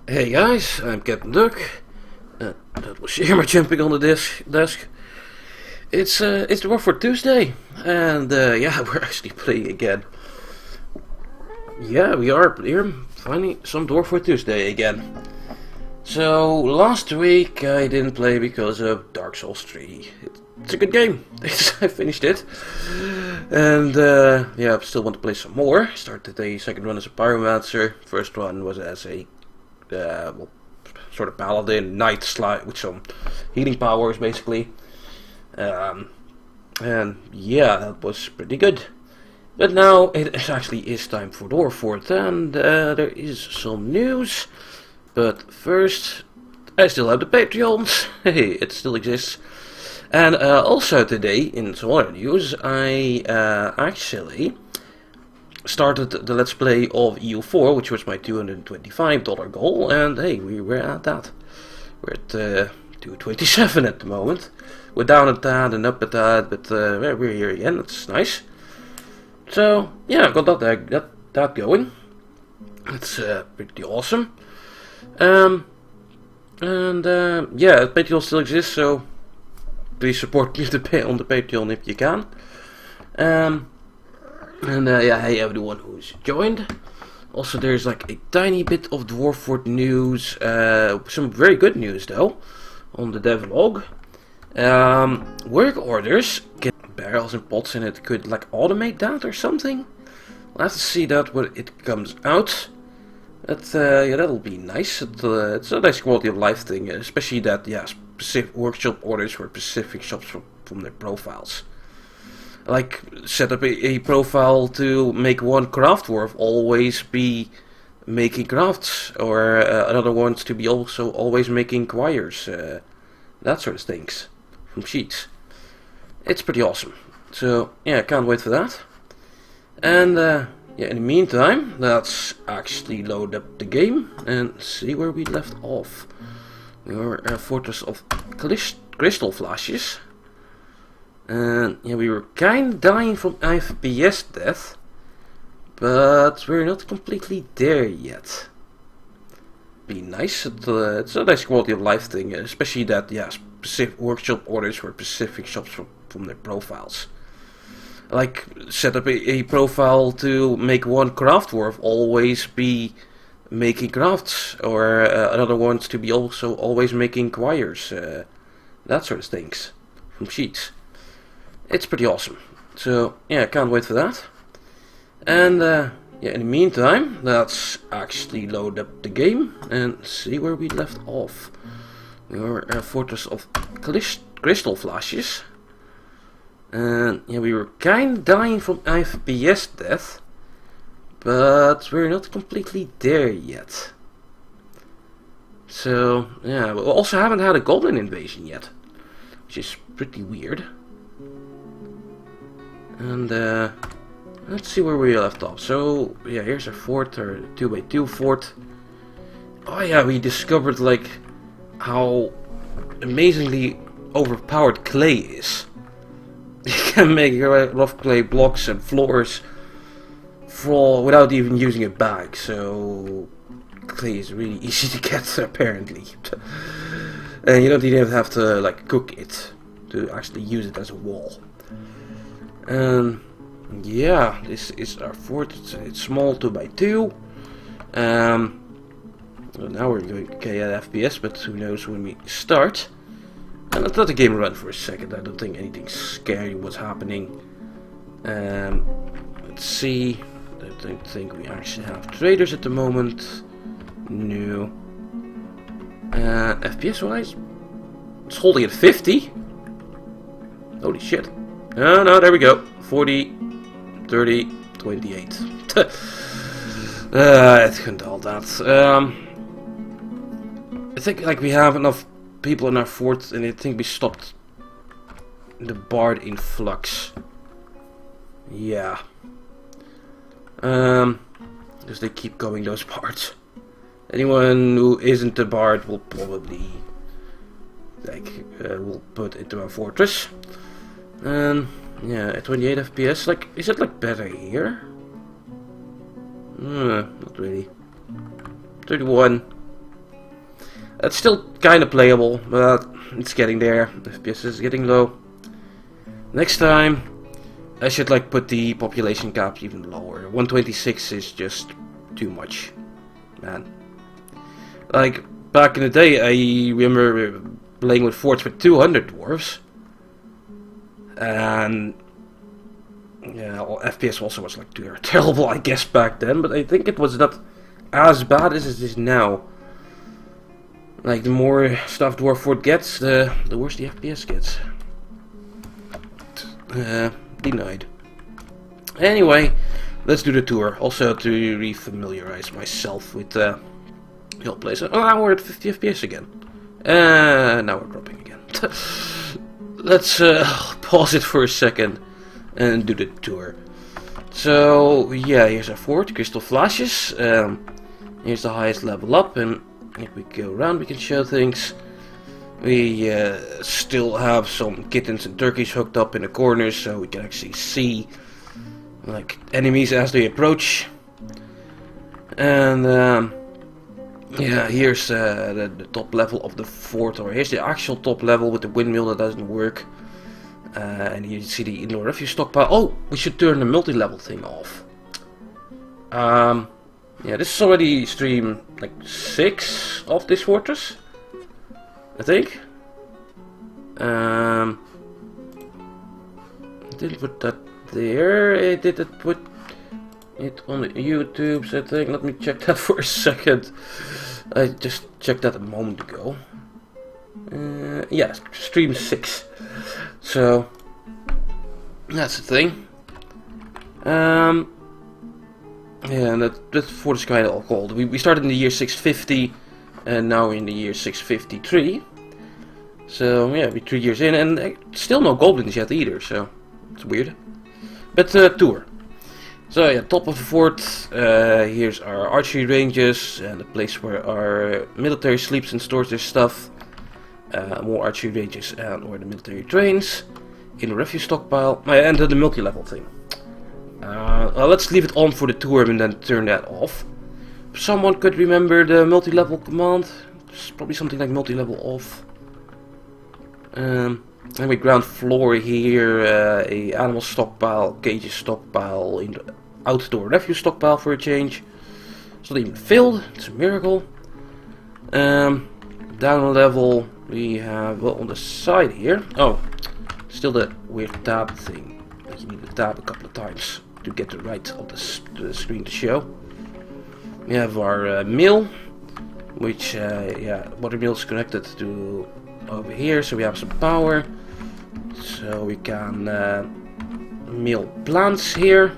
Hey guys, I'm Captain Duck. That was Shimmer jumping on the desk. It's Dwarfort Tuesday, and yeah, we're actually playing again. Yeah, we are here finding some Dwarfort Tuesday again. So last week I didn't play because of Dark Souls 3. It's a good game. I finished it, and yeah, I still want to play some more. Started the second run as a pyromancer. First one was as a well, sort of paladin, knight slide with some healing powers, basically. And yeah, that was pretty good. But now it actually is time for Dwarfort, and there is some news. But first, I still have the Patreons. Hey, it still exists. And also today, in some other news, I actually started the Let's Play of EU4, which was my $225 goal, and hey, we were at that. We're at $227 at the moment. We're down at that and up at that, but we're here again. That's nice. So yeah, I've got that going. It's pretty awesome. And yeah, Patreon still exists, so please support me on the Patreon if you can. And yeah, hey everyone who's joined. Also, there's like a tiny bit of Dwarfort news, some very good news though, on the devlog. Work orders get barrels and pots in it. Could like automate that or something. We'll have to see that when it comes out. But yeah, that'll be nice. It's a nice quality of life thing, especially that specific workshop orders for specific shops from their profiles. Like set up a profile to make one craft dwarf always be making crafts, or another ones to be also always making choirs, that sort of things from sheets. It's pretty awesome. So yeah, can't wait for that. And yeah, in the meantime, let's actually load up the game and see where we left off. We were a fortress of Crystalflashes. And yeah, we were kind of dying from FPS death, but we're not completely there yet. Be nice. It's a nice quality of life thing, especially that specific workshop orders for specific shops from their profiles. Like set up a profile to make one craft dwarf always be making crafts, or another ones to be also always making choirs, that sort of things from sheets. It's pretty awesome. So yeah, can't wait for that. And yeah, in the meantime, let's actually load up the game and see where we left off. We were a fortress of Crystalflashes. And yeah, we were kind of dying from FPS death, but we're not completely there yet. So yeah, we also haven't had a goblin invasion yet, which is pretty weird. And let's see where we left off. So yeah, here's our fort, our 2x2 fort. Oh yeah, we discovered like how amazingly overpowered clay is. You can make rough clay blocks and floors fall without even using a bag. So clay is really easy to get apparently. And you don't even have to like cook it to actually use it as a wall. Yeah, this is our fort. It's small, 2x2. Well, now we're going okay at FPS, but who knows when we start. And let's let the game run for a second. I don't think anything scary was happening. Let's see. I don't think we actually have traders at the moment. No. FPS wise, it's holding at 50. Holy shit. No, there we go. 40, 30, 28. It couldn't hold that. I think like we have enough people in our fort, and I think we stopped the bard influx. Yeah. Because they keep going those bards. Anyone who isn't a bard will probably will put into our fortress. Yeah, at 28 FPS, like, is it like better here? Not really. 31. It's still kind of playable, but it's getting there. FPS is getting low. Next time, I should like put the population cap even lower. 126 is just too much, man. Like back in the day, I remember playing with forts with 200 dwarves, and yeah, well, FPS also was like terrible, I guess, back then. But I think it was not as bad as it is now. Like the more stuff Dwarfort gets, the worse the FPS gets. Denied. Anyway, let's do the tour. Also to re-familiarize myself with the whole place. Oh, now we're at 50 FPS again. Now we're dropping again. Let's pause it for a second and do the tour. So yeah, here's our fort, Crystalflashes. Here's the highest level up, and if we go around, we can show things. We still have some kittens and turkeys hooked up in the corners, so we can actually see like enemies as they approach. And yeah, here's the top level of the fort, or here's the actual top level with the windmill that doesn't work. And you see the indoor refuse stockpile. Oh, we should turn the multi-level thing off. Yeah, this is already stream like 6 of this fortress, I think. Didn't put that there. I didn't put it on the YouTube's, I think. Let me check that for a second. I just checked that a moment ago. Yeah, stream 6. So that's the thing. Yeah, and that fort is kind of cold. We started in the year 650, and now we're in the year 653. So yeah, we're 3 years in, and still no goblins yet either. So it's weird. But tour. So yeah, top of the fort. Here's our archery ranges and the place where our military sleeps and stores their stuff. More archery ranges and where the military trains. In the refuse stockpile, and the multi-level thing. Well, let's leave it on for the tour and then turn that off. If someone could remember the multi-level command. It's probably something like multi-level off. And we ground floor here, a animal stockpile, cages stockpile, in the outdoor refuse stockpile for a change. It's not even filled, it's a miracle. Down a level we have, well, on the side here. Oh, still the weird tab thing. Like you need to tab a couple of times to get the right of the screen to show. We have our mill, which yeah, water mill is connected to over here, so we have some power, so we can mill plants here.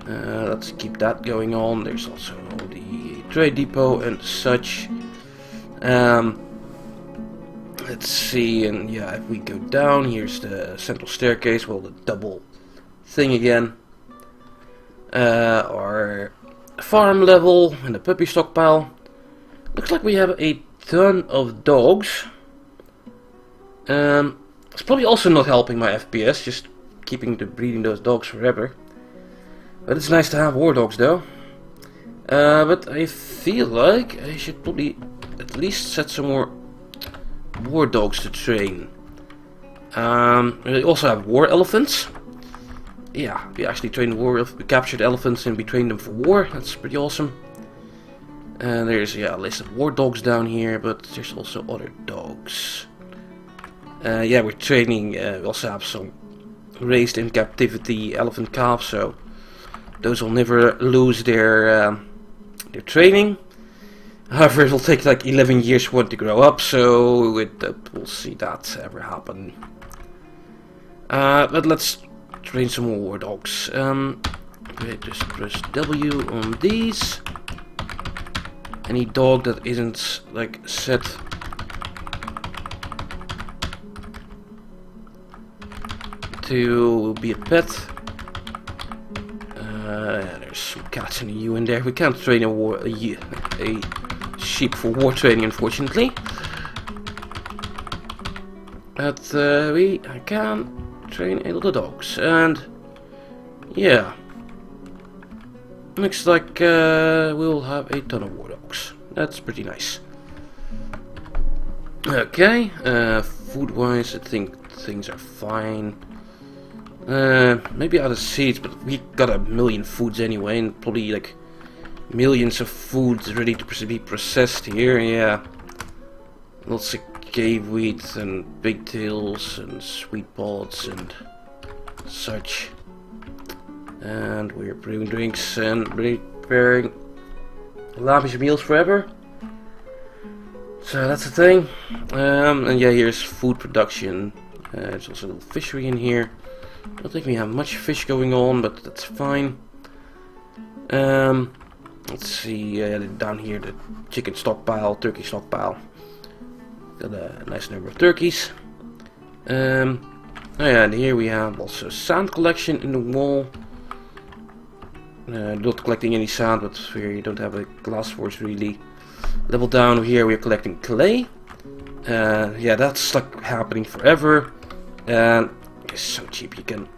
Let's keep that going on. There's also the trade depot and such. Let's see, and yeah, if we go down, here's the central staircase, well, the double thing again. Our farm level and the puppy stockpile. Looks like we have a ton of dogs. It's probably also not helping my FPS, just keeping breeding those dogs forever. But it's nice to have war dogs though. But I feel like I should probably at least set some more war dogs to train. We also have war elephants. Yeah, we actually train we captured elephants and we trained them for war. That's pretty awesome. And there's a list of war dogs down here, but there's also other dogs. Yeah, we're training. We also have some raised in captivity elephant calves, so those will never lose their training. However, it will take like 11 years for one to grow up, so we'll see that ever happen. But let's train some more war dogs. Just press W on these. Any dog that isn't like set to be a pet. There's some cats and a ewe in there. We can't train a sheep for war training, unfortunately. But we can train a lot of dogs, and yeah, looks like we'll have a ton of war dogs. That's pretty nice. Okay, food-wise, I think things are fine. Maybe out of seeds, but we got a million foods anyway, and probably like millions of foods ready to be processed here. Yeah, lots of cave wheat and pigtails and sweet pods and such. And we're brewing drinks and preparing lavish meals forever. So that's the thing. And yeah, here's food production. There's also a little fishery in here. I don't think we have much fish going on, but that's fine. Let's see, down here the chicken stockpile, turkey stockpile. Got a nice number of turkeys. Oh yeah, and here we have also sand collection in the wall. Not collecting any sand, but we don't have a glass forge really. Level down here we're collecting clay. Yeah, that's like happening forever. And it's so cheap. You can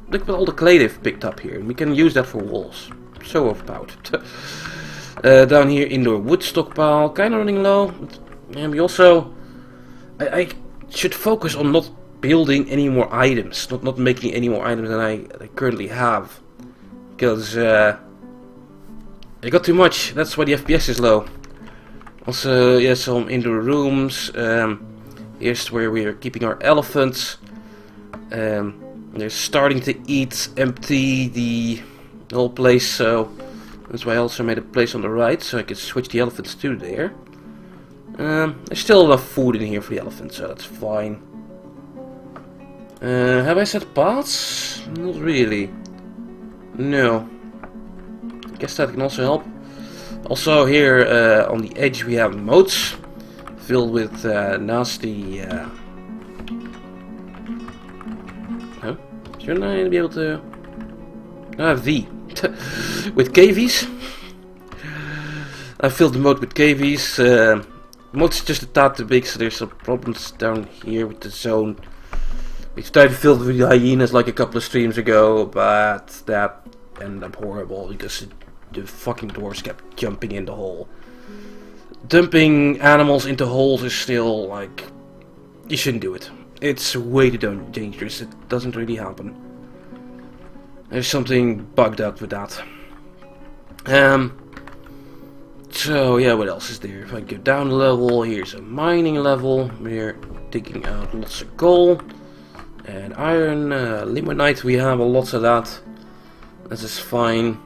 look at all the clay they've picked up here, and we can use that for walls. So overpowered. Down here indoor wood stockpile, kind of running low. And we also, I should focus on not building any more items, not making any more items than I currently have, because I got too much. That's why the FPS is low. Also, yeah, some indoor rooms. Here's where we are keeping our elephants. They're starting to eat, empty the whole place, so that's why I also made a place on the right, so I can switch the elephants to there. There's still enough food in here for the elephants, so that's fine. Have I set paths? Not really. No. I guess that can also help. Also here on the edge we have moats filled with nasty... Huh? Shouldn't I be able to... V. With cavies. I filled the moat with cavies. Moat's just a tad too big, so there's some problems down here with the zone. We tried to fill it with hyenas like a couple of streams ago, but that ended up horrible because the fucking dwarves kept jumping in the hole. Dumping animals into holes is still like... You shouldn't do it. It's way too dangerous. It doesn't really happen. There's something bugged out with that. So yeah, what else is there? If I go down a level, here's a mining level. We're digging out lots of coal and iron, limonite. We have a lot of that. This is fine.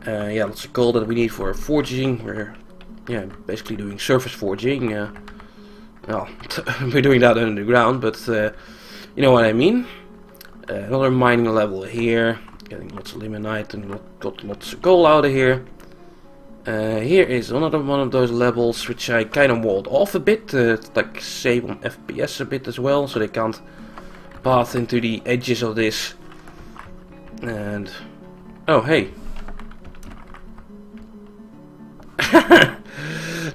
Yeah, lots of coal that we need for forging. We're basically doing surface forging. Well, we're doing that underground, but you know what I mean. Another mining level here, getting lots of limonite and got lots of coal out of here. Here is another one of those levels which I kind of walled off a bit, to like save on FPS a bit as well, so they can't path into the edges of this. And oh hey,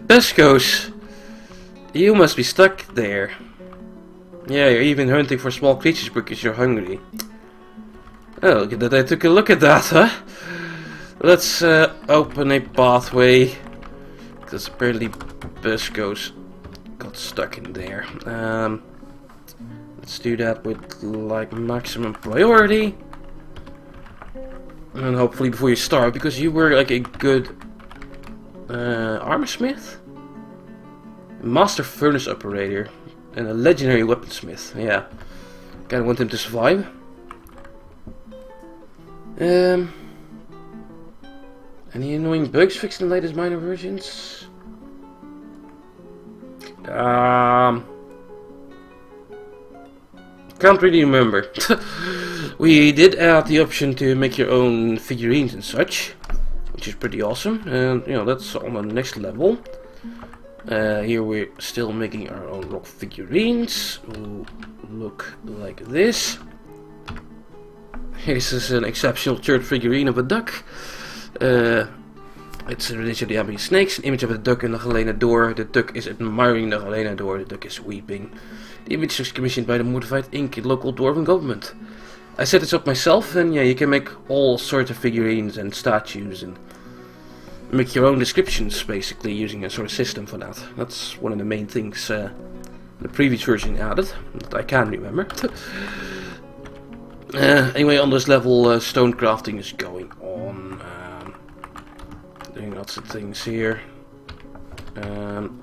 Pescos, you must be stuck there. Yeah, you're even hunting for small creatures because you're hungry. Oh, look at that, I took a look at that, huh? Let's open a pathway, because apparently Pescos got stuck in there. Let's do that with like maximum priority. And hopefully before you starve, because you were like a good armor smith? Master furnace operator. And a legendary weaponsmith, yeah. Kinda want him to survive. Any annoying bugs fixed in the latest minor versions? Can't really remember. We did add the option to make your own figurines and such, which is pretty awesome. And you know, that's on the next level. Here we're still making our own rock figurines who look like this. This is an exceptional third figurine of a duck. It's a religion of the Abby snakes, an image of a duck in the Galena door. The duck is admiring the Galena door, the duck is weeping. The image is commissioned by the Mortified Inc., local dwarven government. I set this up myself, and yeah, you can make all sorts of figurines and statues and make your own descriptions, basically, using a sort of system for that. That's one of the main things the previous version added, that I can remember. Anyway, on this level, stone crafting is going on. Doing lots of things here. And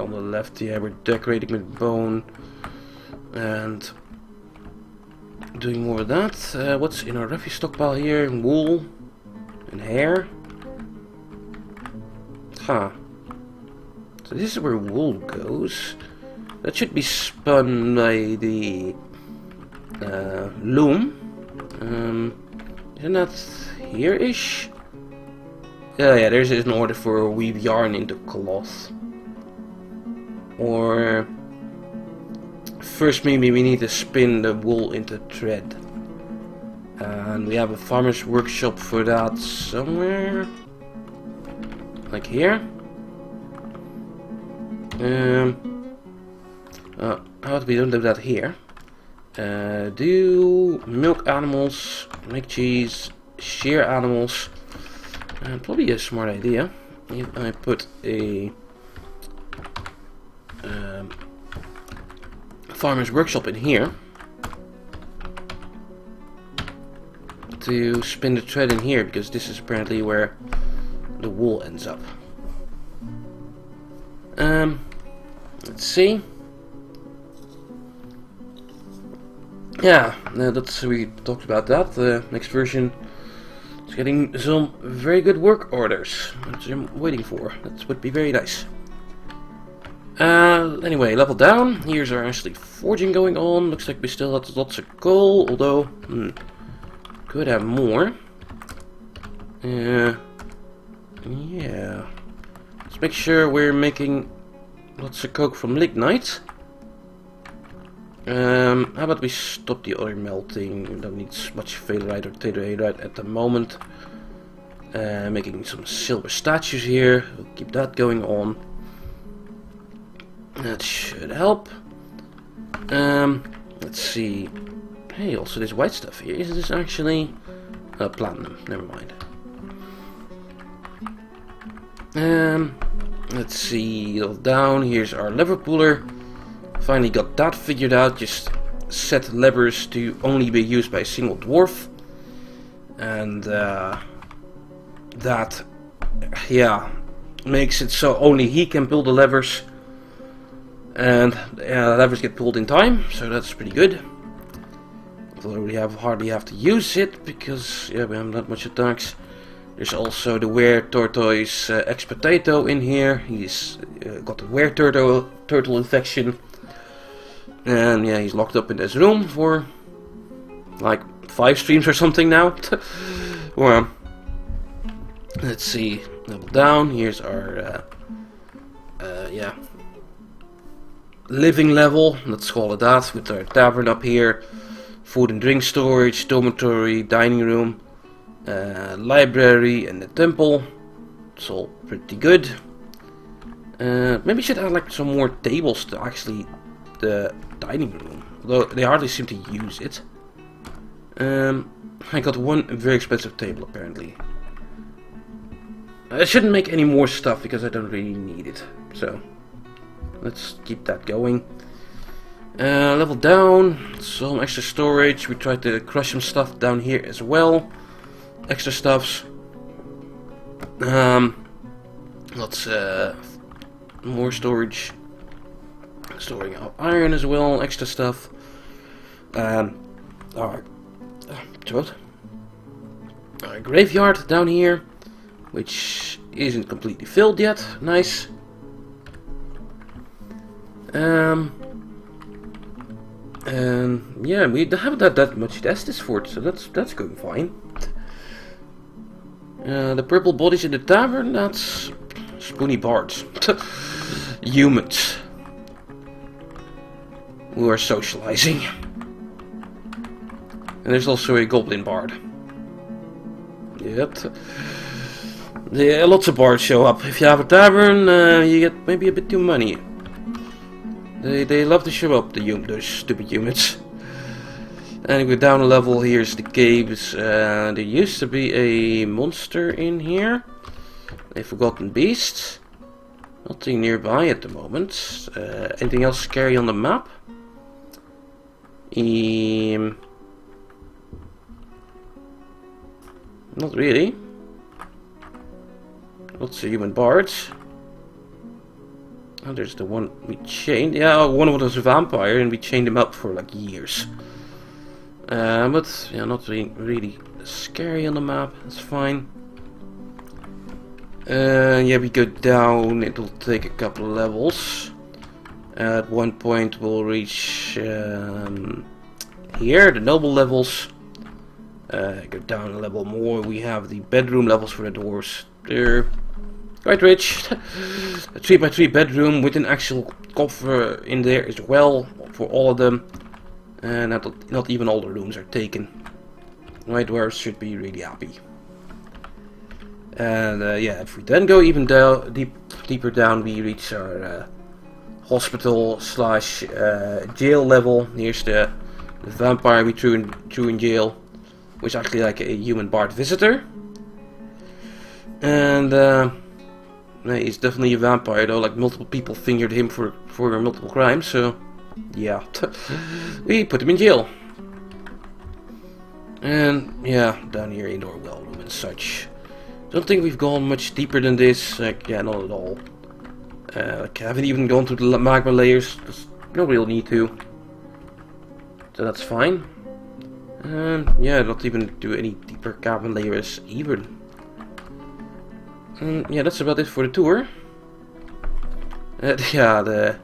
on the left, yeah, we're decorating with bone. And doing more of that. What's in our refuse stockpile here? Wool and hair. Huh. So this is where wool goes. That should be spun by the loom. Isn't that here-ish? Yeah, there's an order for weave yarn into cloth. Or first maybe we need to spin the wool into thread. And we have a farmer's workshop for that somewhere. Like here. How do we don't do that here? Do milk animals, make cheese, shear animals. Probably a smart idea. If I put a farmer's workshop in here to spin the thread in here, because this is apparently where the wool ends up. Let's see. Yeah, we talked about that. The next version is getting some very good work orders, which I'm waiting for. That would be very nice. Anyway, level down. Here's our actually forging going on. Looks like we still have lots of coal, although could have more. Yeah. Let's make sure we're making lots of coke from lignite. How about we stop the other melting? We don't need much failrite or tetrahedrite at the moment. Making some silver statues here. We'll keep that going on. That should help. Let's see. Hey, also there's white stuff here. Is this actually platinum? Never mind. Let's see. Down. Here's our lever puller. Finally got that figured out. Just set levers to only be used by a single dwarf, and that, yeah, makes it so only he can pull the levers, and the levers get pulled in time, so that's pretty good. Although we hardly have to use it because we have not much attacks. There's also the were tortoise ex-potato in here. He's got the were turtle infection. And yeah, he's locked up in this room for like 5 streams or something now. Well, let's see. Level down. Here's our living level. Let's call it that. With our tavern up here, food and drink storage, dormitory, dining room, library, and the temple. It's all pretty good. Maybe we should add like some more tables to actually the dining room, although they hardly seem to use it. I got one very expensive table apparently. I shouldn't make any more stuff because I don't really need it, so let's keep that going. Level down, some extra storage. We tried to crush some stuff down here as well. Extra stuffs. Lots more storage. Storing our iron as well, extra stuff. Our graveyard down here, which isn't completely filled yet. Nice. And yeah, we haven't had that much Estus fort, so that's going fine. The purple bodies in the tavern, that's spoony bards. Humans who are socializing. And there's also a goblin bard. Yep. Yeah, lots of bards show up. If you have a tavern, you get maybe a bit too money. They love to show up, those stupid humans. And we go down a level. Here's the caves. There used to be a monster in here. A forgotten beast. Nothing nearby at the moment. Anything else scary on the map? Not really. Lots of human bards. Oh, there's the one we chained. Yeah, one of them was a vampire and we chained him up for like years. But yeah, not really scary on the map. That's fine. Yeah, we go down. It'll take a couple of levels. At one point we'll reach here, the noble levels. Go down a level more. We have the bedroom levels for the dwarves. They're quite rich. A 3x3 bedroom with an actual coffer in there as well for all of them. And not even all the rooms are taken. My dwarves should be really happy. And yeah, if we then go even deeper down, we reach our hospital slash jail level. Here's the vampire we threw in jail, which is actually like a human bard visitor. And he's definitely a vampire though, like multiple people fingered him for multiple crimes, so yeah. We put him in jail. And yeah, down here indoor well room and such. Don't think we've gone much deeper than this, like, yeah, not at all. Like, I haven't even gone through the magma layers, because no real need to. So that's fine. And yeah, not even do any deeper cavern layers even. And yeah, that's about it for the tour. Yeah,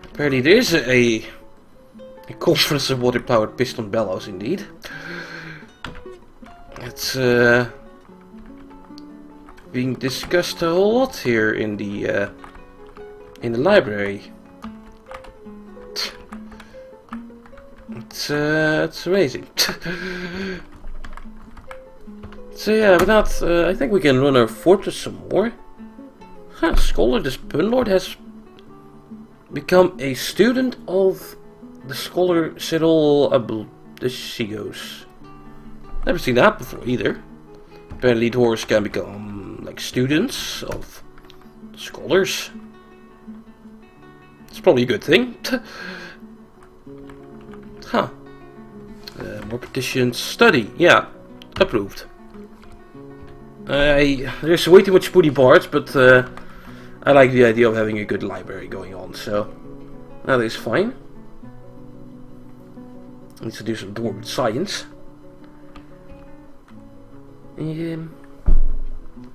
apparently there is a conference of water-powered piston bellows indeed. It's being discussed a whole lot here in the library. It's amazing. So yeah, with that, I think we can run our fortress some more. Huh, Scholar, this Punlord has become a student of the Scholar Cyril Abulishigos. Never seen that before either. Apparently dwarves can become like students of scholars. It's probably a good thing. Huh. More petitions. Study. Yeah. Approved. There's way too much spoody bards, but I like the idea of having a good library going on, so that is fine. Need to do some dwarven science. And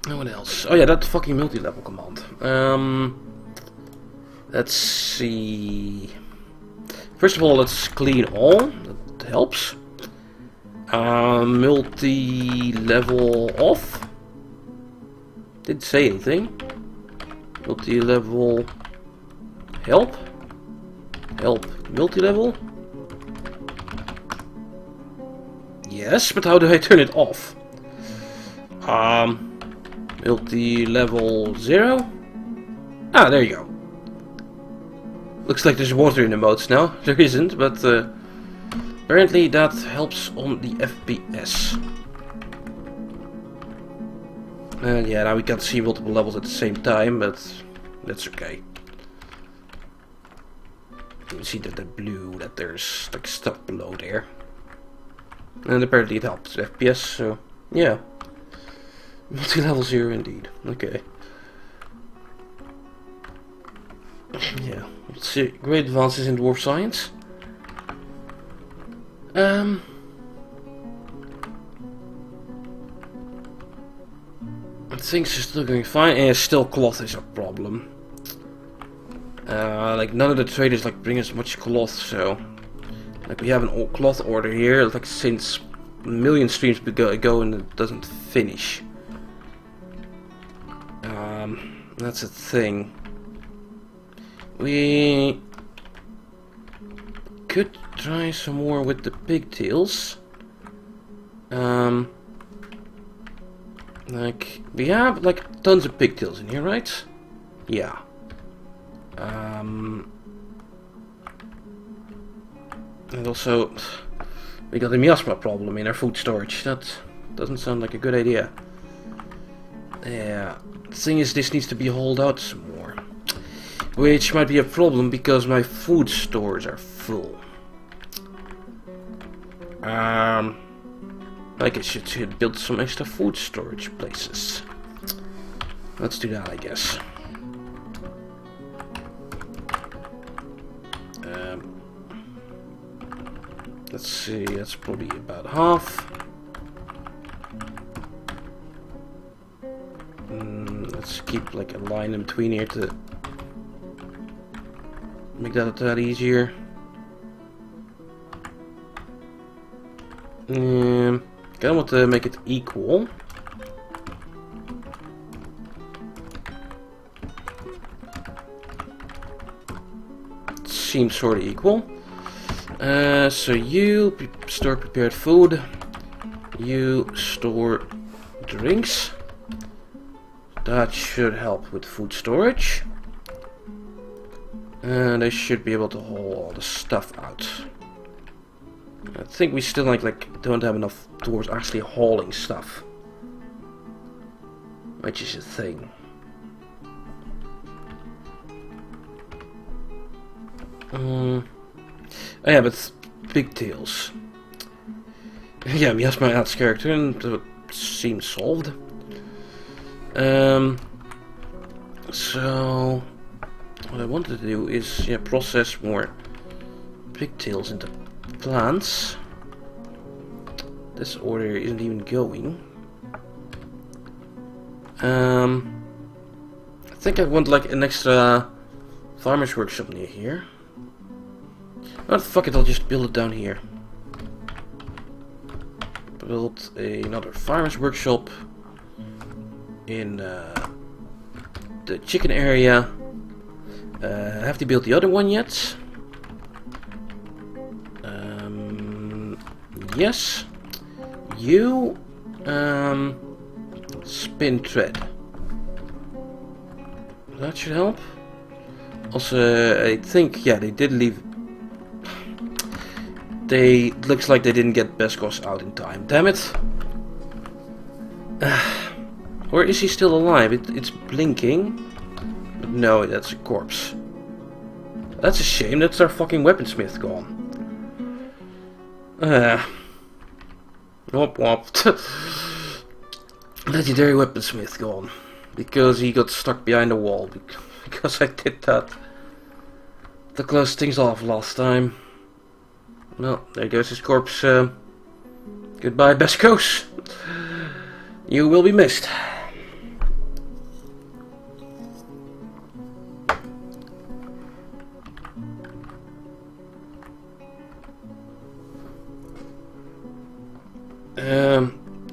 what else? Oh yeah, that fucking multi-level command. Let's see. First of all, let's clean all. That helps. Multi-level off. Didn't say anything. Multi-level help. Help. Multi-level. Yes, but how do I turn it off? Multi-level 0. Ah, there you go. Looks like there's water in the modes now. There isn't, but apparently that helps on the FPS. And yeah, now we can't see multiple levels at the same time, but that's okay. You can see that the blue, that there's like stuff below there. And apparently it helps FPS, so yeah. Multi-level 0 indeed. Okay. Yeah, let's see. Great advances in dwarf science. Things are still going fine, and still cloth is a problem. Like none of the traders like bring us much cloth, so like we have an old cloth order here, like since a million streams ago, and it doesn't finish. That's a thing. We could try some more with the pigtails. Like we have like tons of pigtails in here, right? Yeah. And also We got a miasma problem in our food storage. That doesn't sound like a good idea. Yeah, the thing is, this needs to be hauled out some more. Which might be a problem because my food stores are full. I guess you should build some extra food storage places. Let's do that, I guess. Let's see, that's probably about half. Let's keep like a line in between here to make that easier. I want to make it equal. Seems sort of equal. So you store prepared food. You store drinks. That should help with food storage. And I should be able to haul all the stuff out. I think we still don't have enough towards actually hauling stuff. Which is a thing. Oh yeah, but pigtails. Yeah, Miasma adds character and it seems solved. So what I wanted to do is process more pigtails into plants. This order isn't even going. I think I want like an extra farmer's workshop near here. Oh, fuck it, I'll just build it down here. Build another farmer's workshop in the chicken area. Have to build the other one yet? Yes. You spin thread. That should help. Also, I think they did leave. Looks like they didn't get Beskos out in time. Damn it. Or is he still alive? It's blinking. But no, that's a corpse. That's a shame. That's our fucking weaponsmith gone. Wop wop. Legendary weaponsmith gone. Because he got stuck behind the wall. Because I did that. To close things off last time. Well, there goes his corpse. Goodbye, Beskos. You will be missed.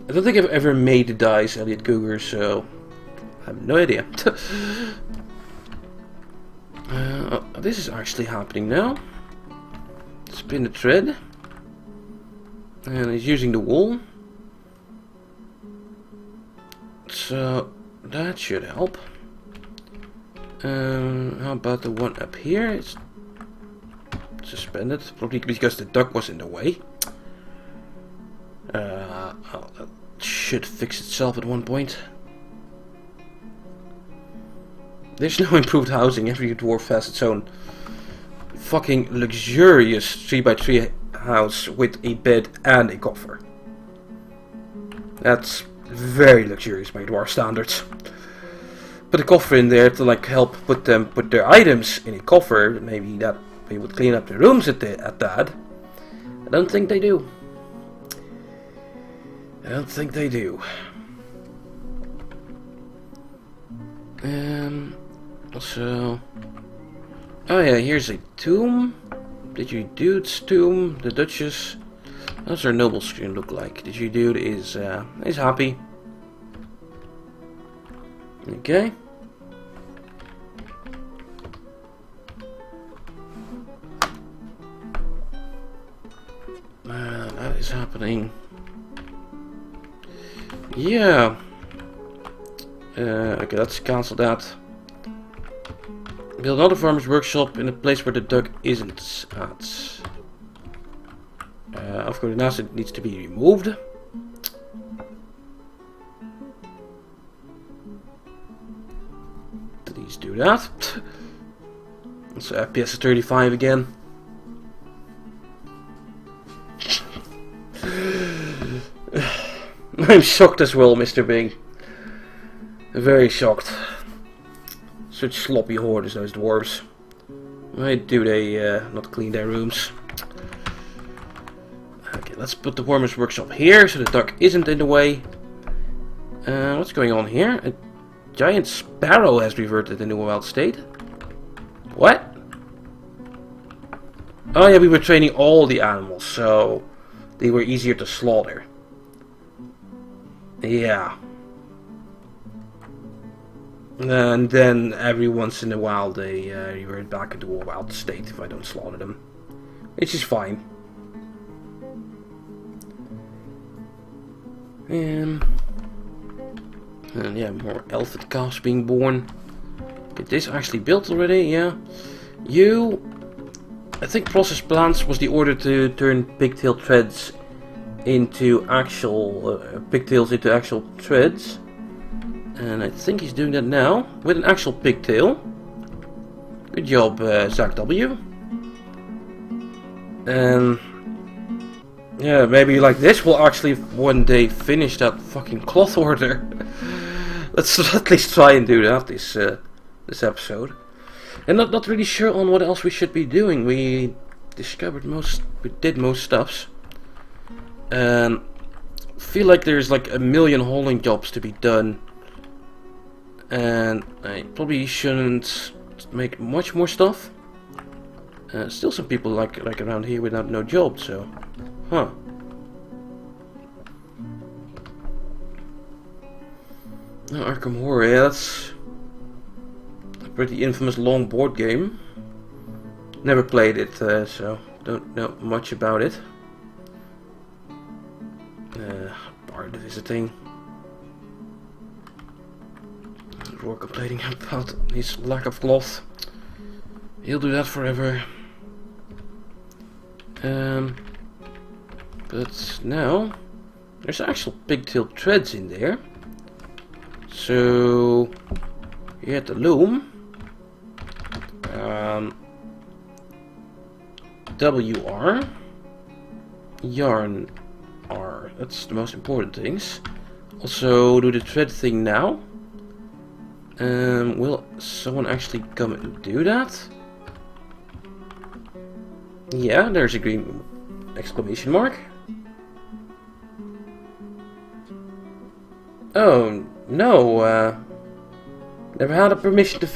I don't think I've ever made the dice, Elliot Cougar, so I have no idea. This is actually happening now. Spin the thread. And he's using the wool. So that should help. How about the one up here? It's suspended, probably because the duck was in the way. That should fix itself at one point. There's no improved housing. Every dwarf has its own fucking luxurious 3x3 house with a bed and a coffer. That's very luxurious by dwarf standards. Put a coffer in there to like help put their items in a coffer. Maybe that they would clean up the rooms at that. I don't think they do. I don't think they do. Also, oh yeah, here's a tomb. Didgeridoo's tomb, the Duchess. How's her noble screen look like? Didgeridood is happy. Okay. That is happening. Yeah. Okay, let's cancel that. Build another farmer's workshop in a place where the duck isn't at. Of course, now it needs to be removed. Please do that. So FPS is 35 again. I'm shocked as well, Mr. Bing. Very shocked. Such sloppy hoarders, those dwarves. Why do they not clean their rooms? Okay, let's put the Warmer's Workshop here so the duck isn't in the way. What's going on here? A giant sparrow has reverted into a wild state. What? Oh yeah, we were training all the animals, so they were easier to slaughter. Yeah. And then every once in a while they revert back into a wild state if I don't slaughter them. Which is fine. And yeah, more elephant calves being born. Is this actually built already? Yeah. I think process plants was the order to turn pigtail threads into actual pigtails into actual threads. And I think he's doing that now with an actual pigtail. Good job, Zach W. And yeah, maybe like this will actually one day finish that fucking cloth order. Let's at least try and do that this episode. And not really sure on what else we should be doing. We did most stuffs. And feel like there's like a million hauling jobs to be done. And I probably shouldn't make much more stuff. Still some people like around here without no job, so huh. Oh, Arkham Horror, yeah, that's a pretty infamous long board game. Never played it, so don't know much about it. Bard visiting. Roar complaining about his lack of cloth. He'll do that forever. But now there's actual pigtail threads in there. So here at the loom, WR, yarn R. That's the most important things. Also do the thread thing now. Will someone actually come and do that? Yeah, there's a green exclamation mark. Oh, no, never had a permission to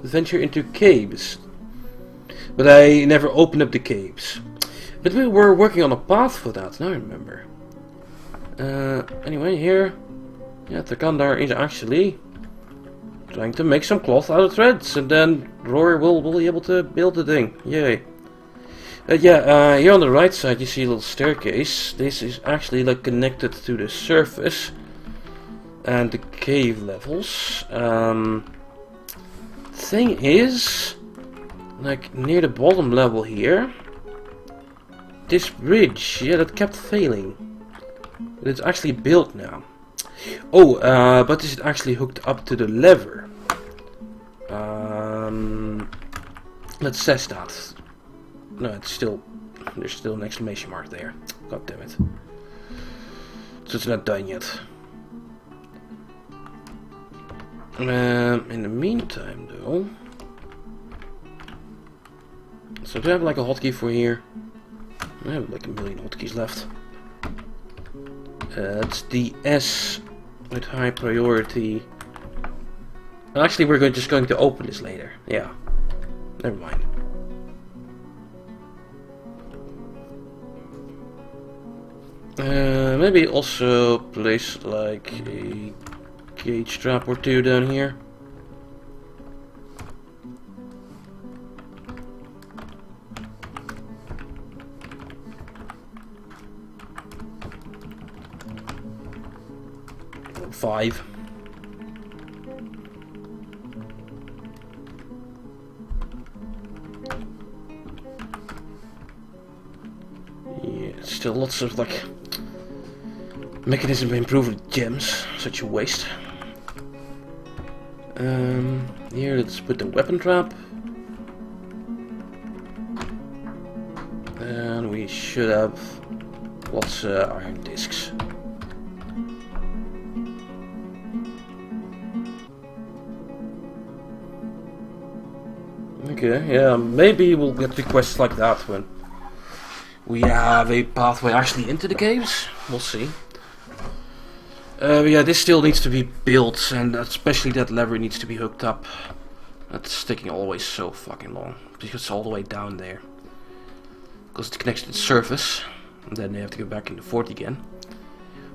venture into caves. But I never opened up the caves. But we were working on a path for that, now I remember. Anyway, here, yeah, Takandar is actually trying to make some cloth out of threads, and then Roar will be able to build the thing. Yay. Here on the right side you see a little staircase. This is actually like connected to the surface and the cave levels. Thing is, like near the bottom level here, this bridge, yeah, that kept failing. But it's actually built now. Oh, but is it actually hooked up to the lever? Let's test that. No, it's still, there's still an exclamation mark there. God damn it. So it's not done yet. In the meantime though, so do I have like a hotkey for here? I have like a million hotkeys left. It's the S with high priority. Actually, we're just going to open this later. Yeah, never mind. Maybe also place like a gauge trap or two down here. Or 5. still lots of like mechanism to improve with gems. Such a waste. Here, let's put the weapon trap. And we should have lots of iron discs. Okay, yeah, maybe we'll get requests like that when we have a pathway actually into the caves. We'll see. Yeah, this still needs to be built, and especially that lever needs to be hooked up. That's taking always so fucking long, because it's all the way down there. Because it connects to the surface, and then they have to go back in the fort again.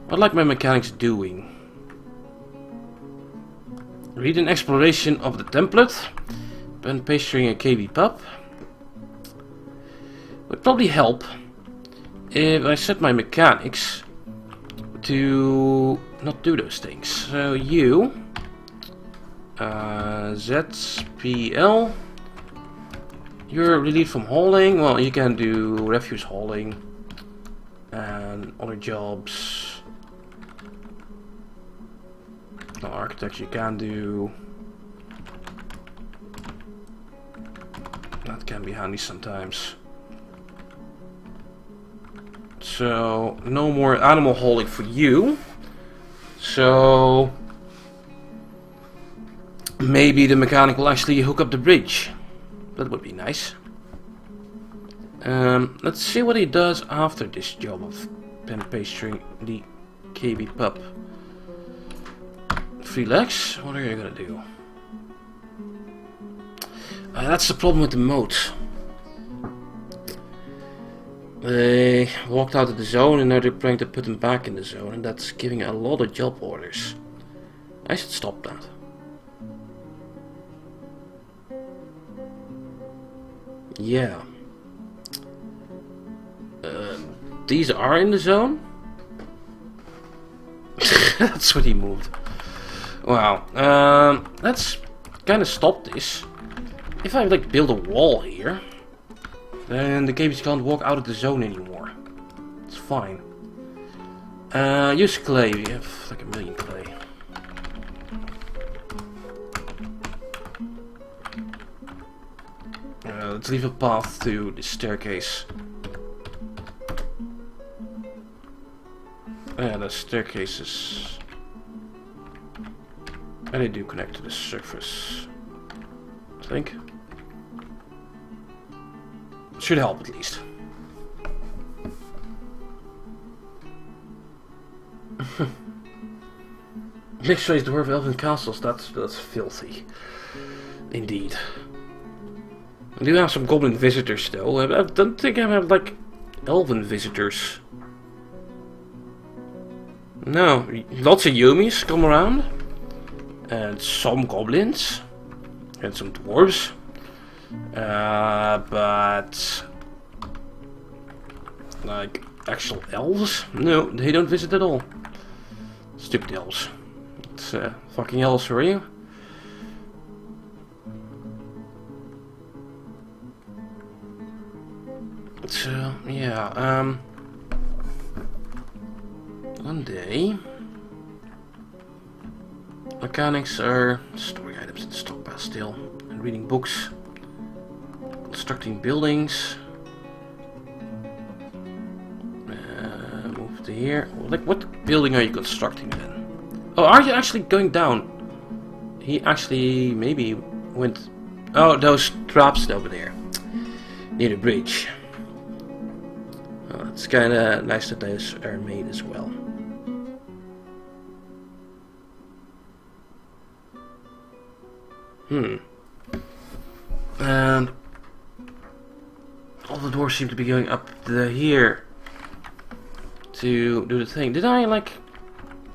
What like my mechanics doing? Read an exploration of the template. Pen pastering a KB pub. Would probably help if I set my mechanics to not do those things. So you ZPL, you're relieved from hauling. Well, you can do refuse hauling and other jobs. No, architecture you can do. That can be handy sometimes. So, no more animal hauling for you. So, maybe the mechanic will actually hook up the bridge. That would be nice. Let's see what he does after this job of pen pastering the KB pub. 3 legs, what are you gonna do? That's the problem with the moat. They walked out of the zone and now they're trying to put them back in the zone, and that's giving a lot of job orders. I should stop that. Yeah. These are in the zone? That's what he moved. Wow. Let's kind of stop this. If I like build a wall here, then the caves can't walk out of the zone anymore. It's fine. Use clay. We have like 1 million clay. Let's leave a path to the staircase. Yeah, the staircases. And they do connect to the surface, I think. Should help at least. Mixed race dwarf elven castles, that's filthy. Indeed. I do have some goblin visitors though. I don't think I have like elven visitors. No, lots of Yumis come around. And some goblins. And some dwarves. But like actual elves? No, they don't visit at all. Stupid elves. It's fucking elves for you. So yeah, one day mechanics are storing items in the stockpile still, and reading books. Constructing buildings. Move to here. Like, what building are you constructing then? Oh, are you actually going down? He actually maybe went. Oh, those traps over there near the bridge. Oh, it's kind of nice that those are made as well. And all the dwarves seem to be going up here to do the thing. Did I like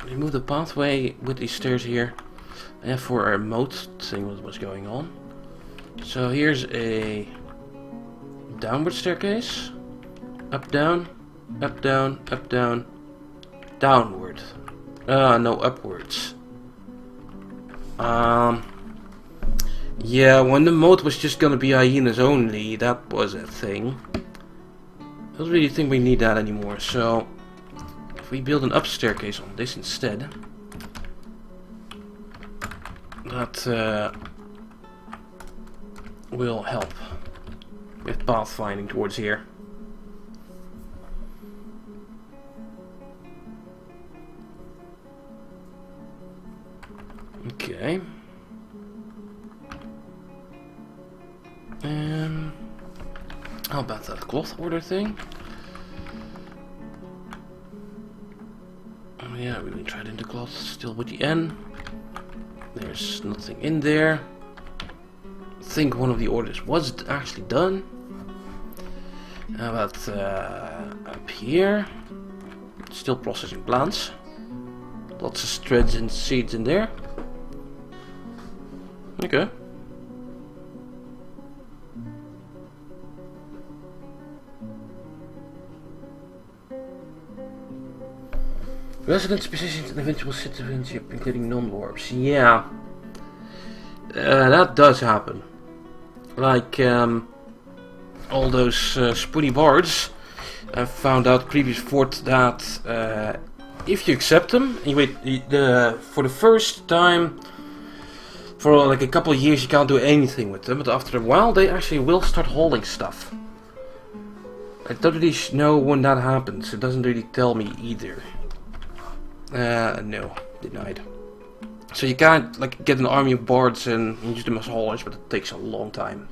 remove the pathway with these stairs here? Yeah, for our moat thing was going on. So here's a downward staircase. Up, down, up, down, up, down, downward. No, upwards. Yeah, when the moat was just gonna be hyenas only, that was a thing. I don't really think we need that anymore, so if we build an up staircase on this instead, that will help with pathfinding towards here. Okay. How about that cloth order thing? Oh yeah, we tried into cloth, still with the N. There's nothing in there. I think one of the orders was actually done. How about up here? Still processing plants. Lots of threads and seeds in there. Okay. Residence positions and eventual citizenship, including non-dwarves. Yeah. That does happen. Like, all those spoony bards. I found out previous fort that if you accept them, and you wait for the first time, for like a couple of years you can't do anything with them, but after a while they actually will start holding stuff. I don't really know when that happens, it doesn't really tell me either. No, denied. So you can't like get an army of bards and use them as haulers, but it takes a long time.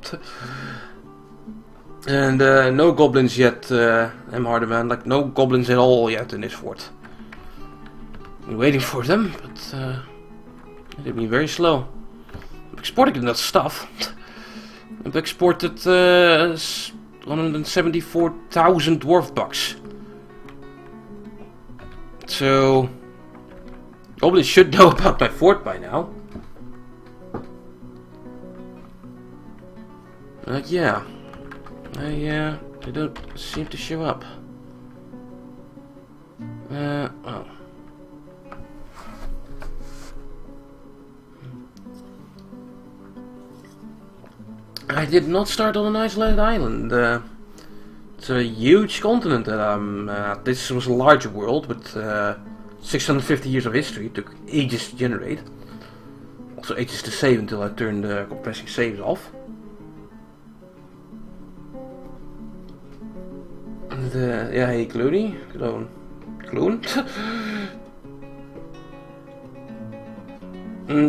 And no goblins yet, I'm harder man, like no goblins at all yet in this fort. I'm waiting for them, but they've been very slow. I'm exporting that stuff. I've exported 174,000 dwarf bucks. So goblins should know about my fort by now. Yeah. They don't seem to show up. Oh. I did not start on an isolated island. It's a huge continent that I'm at. This was a larger world with 650 years of history. It took ages to generate. Also ages to save until I turned the compressing saves off. And yeah, hey Clooney. Clone?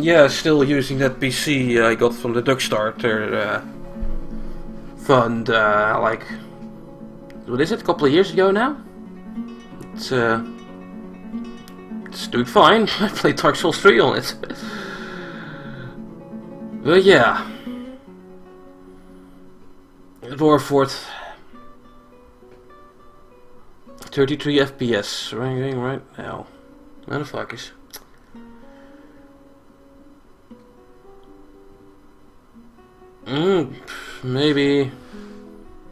Yeah, still using that PC I got from the Duckstarter fund, like, what is it, a couple of years ago now? It's doing fine. I played Dark Souls 3 on it. But yeah. Dwarfort. 33 FPS, running right now. Motherfuckers. Maybe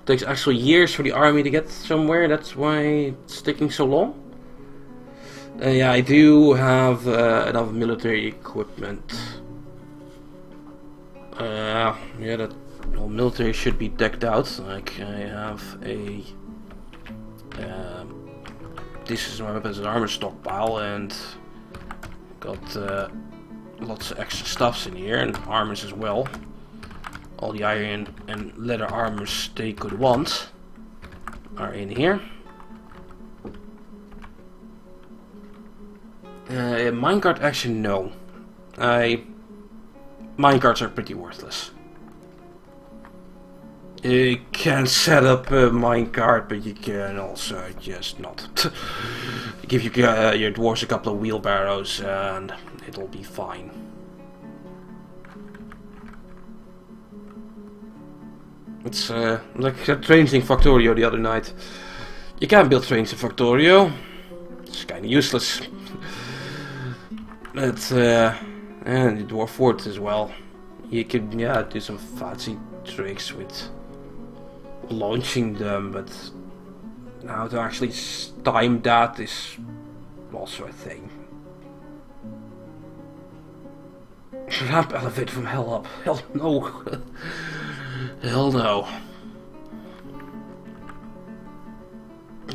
takes actually years for the army to get somewhere. That's why it's taking so long. Yeah, I do have enough military equipment. Yeah, that well, military should be decked out. Like I have a this is my weapons and armor stockpile, and got lots of extra stuffs in here and armors as well. All the iron and leather armors they could want are in here. Minecart action, no. Minecarts are pretty worthless. You can set up a minecart, but you can also just not. Give your dwarves a couple of wheelbarrows and it'll be fine. It's like trains in Factorio the other night. You can't build trains in Factorio. It's kinda useless. But and the Dwarfort as well. You could do some fancy tricks with launching them, but how to actually time that is also a thing. Ramp elevate from hell up. Hell no. Hell no.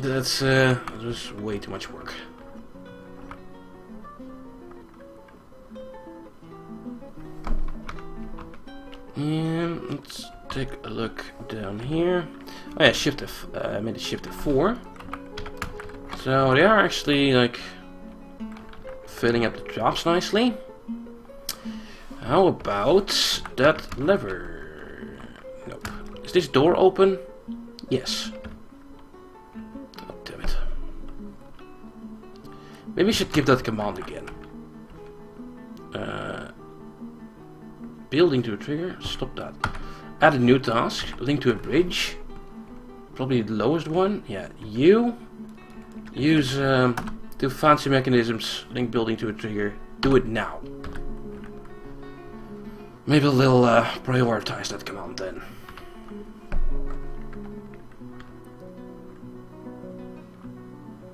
That's just way too much work. And let's take a look down here. Oh yeah, shift F. I made a shift F4. So they are actually like filling up the drops nicely. How about that lever? Nope. Is this door open? Yes. Oh, damn it. Maybe we should give that command again. Building to a trigger. Stop that. Add a new task. Link to a bridge. Probably the lowest one. Yeah. You. Use two fancy mechanisms. Link building to a trigger. Do it now. Maybe they'll prioritize that command then.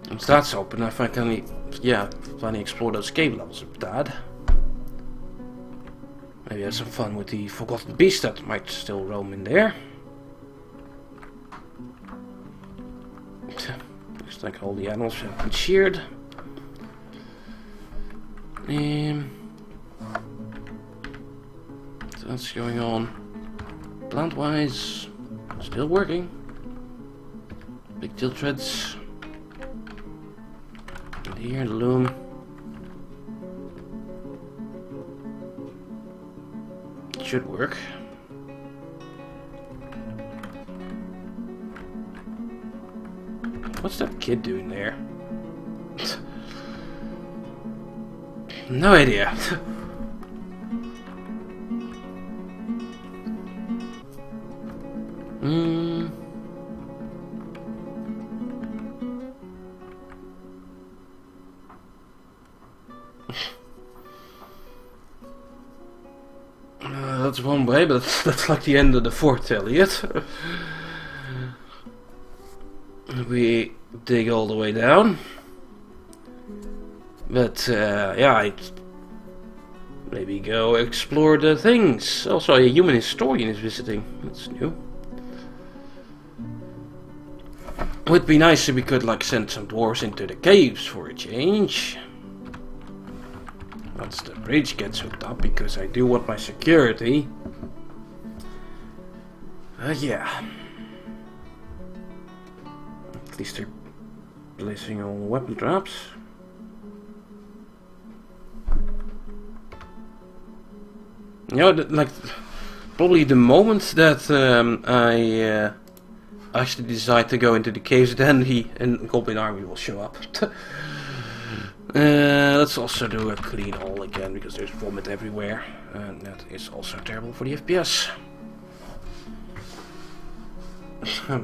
Once that's open, if I can, finally explore those cave levels a bit. Maybe have some fun with the forgotten beast that might still roam in there. Looks like all the animals have been sheared. So that's going on. Plant-wise, still working. Big tilt treads. And here, the loom. Should work. What's that kid doing there? No idea. That's one way, but that's like the end of the fort, Elliot. We dig all the way down. But, yeah, I'd maybe go explore the things. Also, a human historian is visiting. That's new. It would be nice if we could, like, send some dwarves into the caves for a change. Once the bridge gets hooked up, because I do want my security. Yeah. At least they're placing all weapon traps. You know, like, probably the moment that I actually decide to go into the caves, then he and Goblin Army will show up. Let's also do a clean haul again, because there's vomit everywhere, and that is also terrible for the FPS.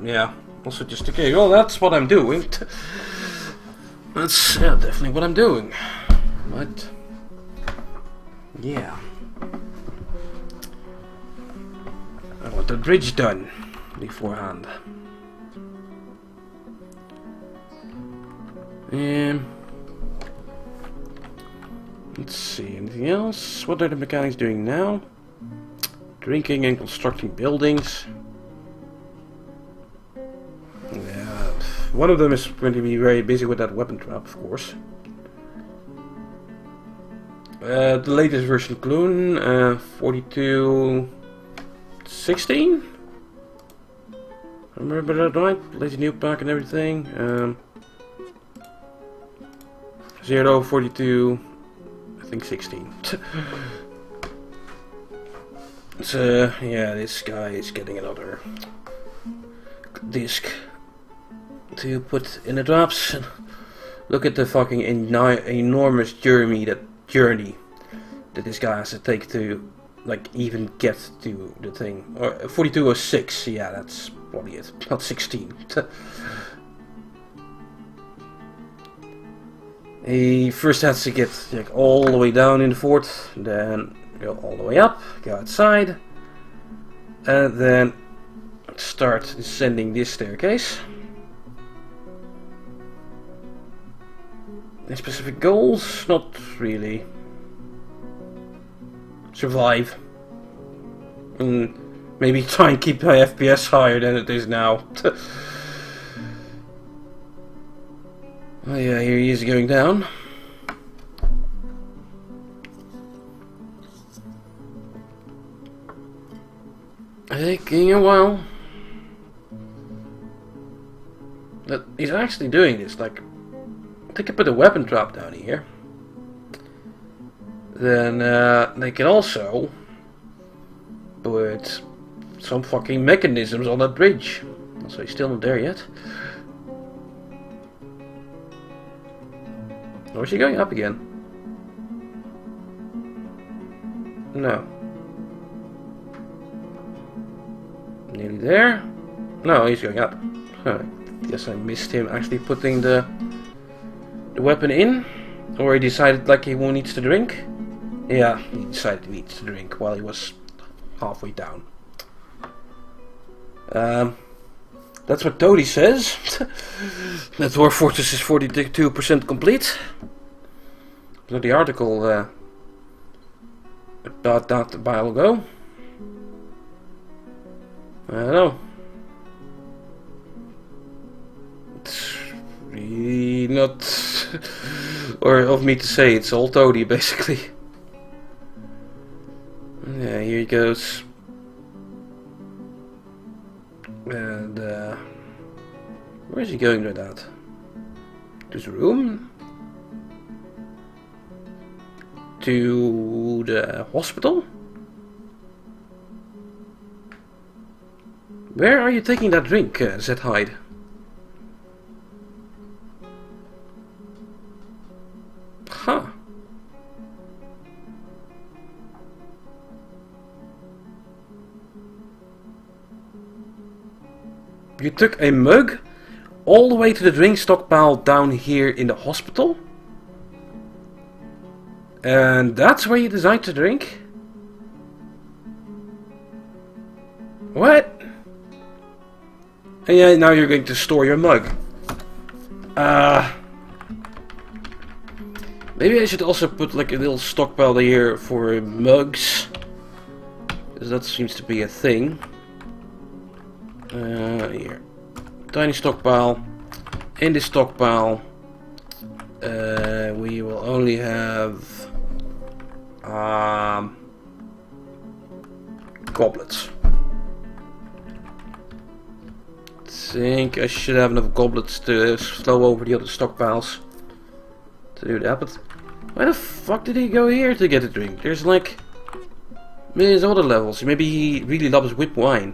Yeah, also just okay. Well, that's what I'm doing. That's definitely what I'm doing. But yeah, I want the bridge done beforehand. Let's see, anything else? What are the mechanics doing now? Drinking and constructing buildings. Yeah, one of them is going to be very busy with that weapon trap, of course. The latest version Clune, 42.16? Remember that right? Lazy new pack and everything. 0.42. I think 16. So yeah, this guy is getting another disc to put in the drops. Look at the fucking enormous journey that this guy has to take to like even get to the thing. Or 42.06. Yeah, that's probably it. Not 16. He first has to get like all the way down in the fort, then go all the way up, go outside, and then start descending this staircase. Any specific goals? Not really. Survive. And maybe try and keep my FPS higher than it is now. Oh yeah, here he is going down. Taking a while. But he's actually doing this, like, they can put a weapon trap down here. Then they can also put some fucking mechanisms on that bridge. So he's still not there yet. Or is he going up again? No. Nearly there? No, he's going up. Huh. Guess I missed him actually putting the weapon in. Or he decided like he needs to drink. Yeah, he decided he needs to drink while he was halfway down. That's what Toady says. The Dwarf Fortress is 42% complete. So the article about that a while ago. I don't know. It's really not, or of me to say, it's all Toady basically. Yeah, here he goes. And where is he going with that? To his room? To the hospital? Where are you taking that drink, said Hyde? Huh. You took a mug all the way to the drink stockpile down here in the hospital? And that's where you decide to drink? What? And yeah, now you're going to store your mug. Maybe I should also put like a little stockpile here for mugs. Because that seems to be a thing. Here. Tiny stockpile. In this stockpile, we will only have goblets. I think I should have enough goblets to flow over the other stockpiles to do that. But why the fuck did he go here to get a drink? There's like millions of other levels. Maybe he really loves whipped wine.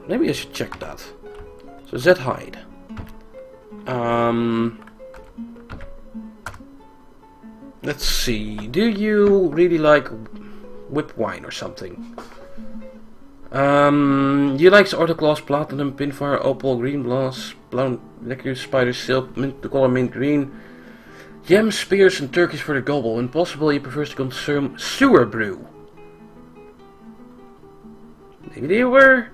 Maybe I should check that. So Z Hyde. Let's see. Do you really like whipped wine or something? You like Autoglass, Platinum, Pinfire, Opal, Green Glass, Brown, Licorice, Spider, Silk, mint, the color mint green, Yam, Spears, and Turkish for the gobble. When possible, he prefers to consume sewer brew. Maybe they were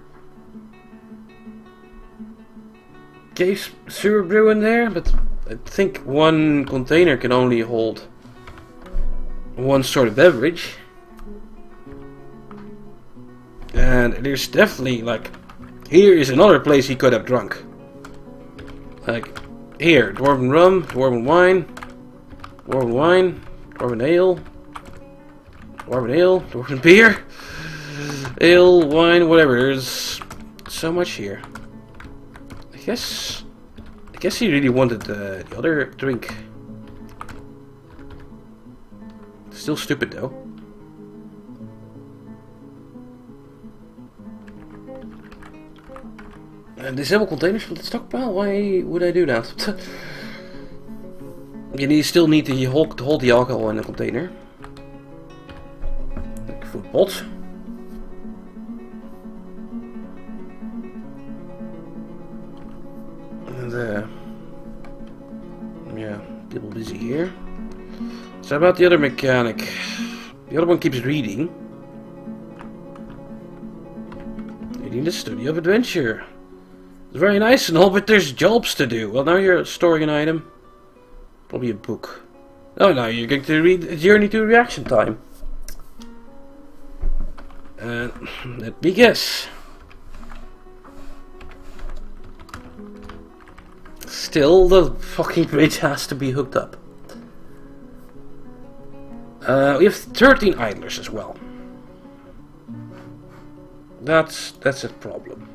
case sewer brew in there, but I think one container can only hold one sort of beverage. And there's definitely, like, here is another place he could have drunk. Like, here, Dwarven rum, Dwarven wine, Dwarven ale, Dwarven beer, ale, wine, whatever. There's so much here. I guess he really wanted the other drink. Still stupid though. Disable containers from the stockpile? Why would I do that? You still need to hold the alcohol in a container. Like food pots. And yeah, people busy here. So about the other mechanic. The other one keeps reading. Reading the Study of Adventure. It's very nice and all, but there's jobs to do. Well, now you're storing an item. Probably a book. Oh, now you're going to read Journey to Reaction Time. And let me guess. still, the fucking bridge has to be hooked up. We have 13 idlers as well. That's a problem.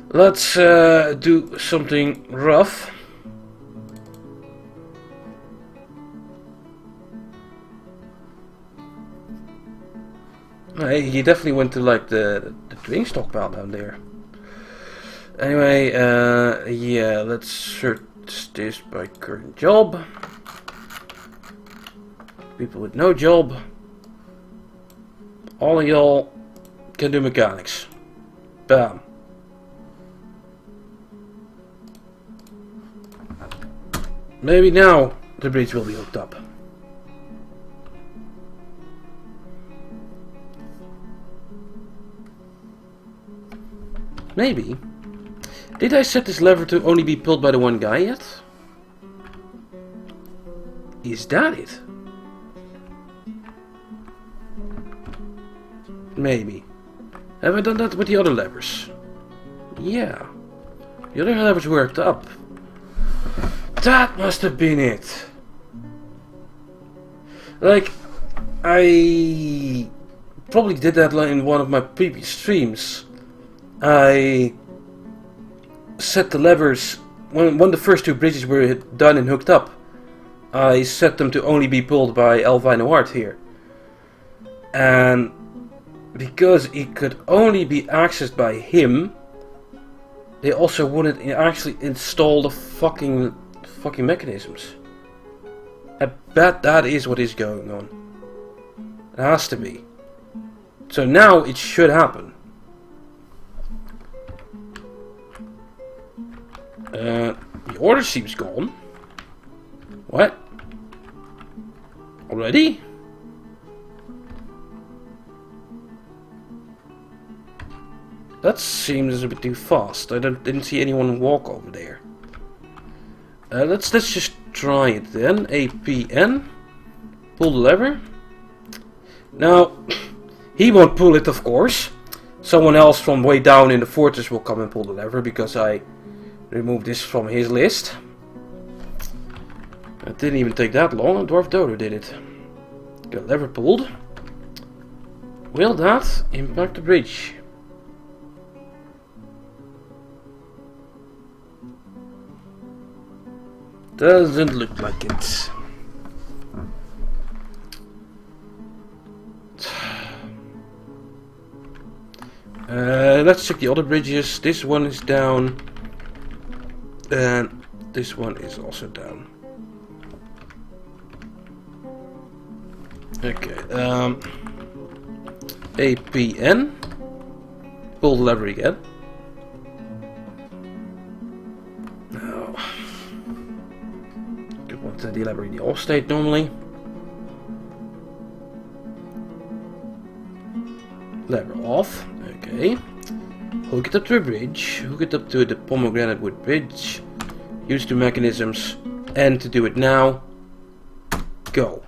Let's do something rough. He definitely went to like the drink stockpile down there. Anyway, yeah, let's search this by current job. People with no job. All of y'all can do mechanics. Bam. Maybe now the bridge will be hooked up. Maybe. Did I set this lever to only be pulled by the one guy yet? Is that it? Maybe. Have I done that with the other levers? Yeah. The other levers worked up. That must have been it. Like, I probably did that in one of my previous streams. I set the levers, when the first two bridges were done and hooked up, I set them to only be pulled by Albino Art here. And because it could only be accessed by him, they also wouldn't actually install the fucking mechanisms. I bet that is what is going on. It has to be. So now it should happen. The order seems gone. What? Already? That seems a bit too fast. I didn't see anyone walk over there. Let's just try it then. APN. Pull the lever. Now, he won't pull it, of course. Someone else from way down in the fortress will come and pull the lever because I removed this from his list. It didn't even take that long. Dwarf Dodo did it. Got lever pulled. Will that impact the bridge? Doesn't look like it. Let's check the other bridges. This one is down. And this one is also down. Okay. APN. Pull the lever again. No. Could want the lever in the off state normally. Lever off. Okay. Hook it up to a bridge. Hook it up to the pomegranate wood bridge. Use the mechanisms. And to do it now, go.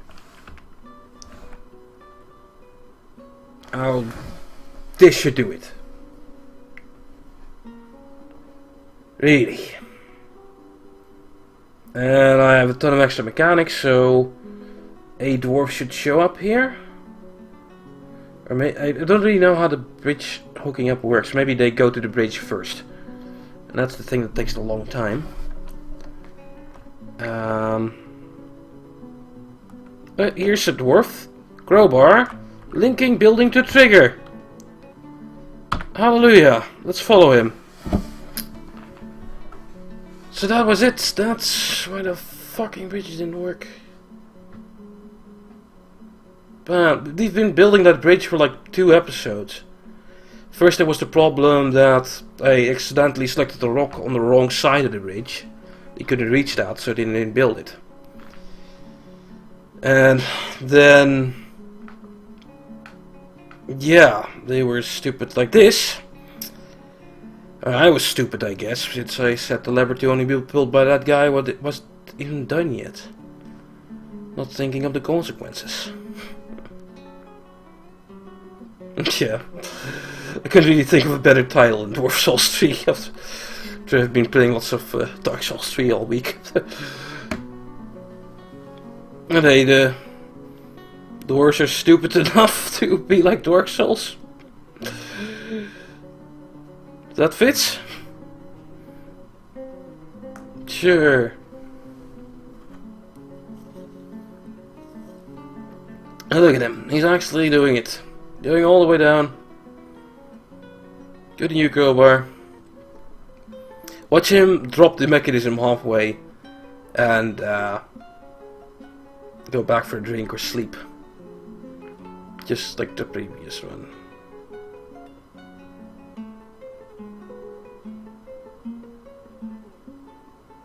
Oh, this should do it. Really. And I have a ton of extra mechanics, so a dwarf should show up here. Or I don't really know how the bridge hooking up works. Maybe they go to the bridge first. And that's the thing that takes a long time. Here's a dwarf. Crowbar. Linking building to trigger. Hallelujah. Let's follow him. So that was it. That's why the fucking bridge didn't work. But we've been building that bridge for like 2 episodes. First there was the problem that I accidentally selected the rock on the wrong side of the bridge. He couldn't reach that, so I didn't build it. And then, yeah, they were stupid like this. I was stupid, I guess, since I set the lever to only be pulled by that guy what it wasn't even done yet. Not thinking of the consequences. Yeah, I couldn't really think of a better title than Dwarf Souls 3. I've been playing lots of Dark Souls 3 all week. And hey, the dwarves are stupid enough to be like Dark Souls. That fits? Sure. And look at him, he's actually doing it. Going all the way down. Good new crowbar. Watch him drop the mechanism halfway and go back for a drink or sleep. Just like the previous one.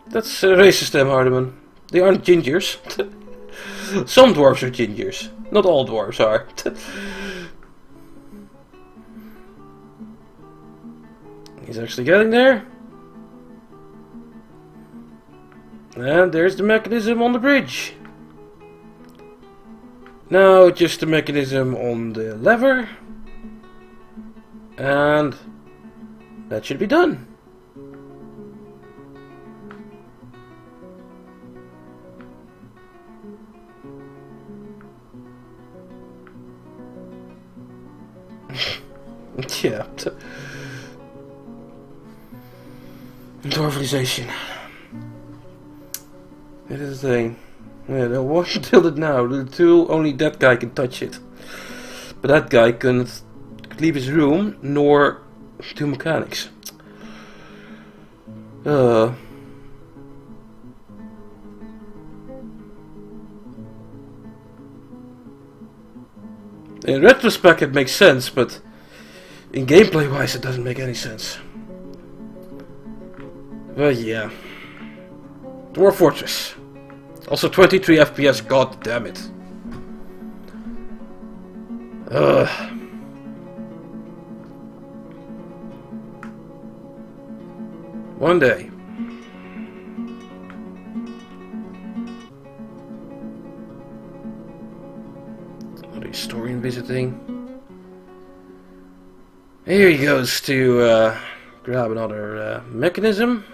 That's racist, Hardeman. They aren't gingers. Some dwarves are gingers. Not all dwarves are. He's actually getting there. And there's the mechanism on the bridge. Now just the mechanism on the lever. And that should be done. Yeah. Dwarfization. It is the thing. Yeah, they won't until it now. The tool, only that guy can touch it. But that guy couldn't leave his room, nor do mechanics. In retrospect it makes sense, but in gameplay wise it doesn't make any sense. But yeah. Dwarf Fortress. Also 23 FPS, god damn it. One day. Another historian visiting. Here he goes to grab another mechanism.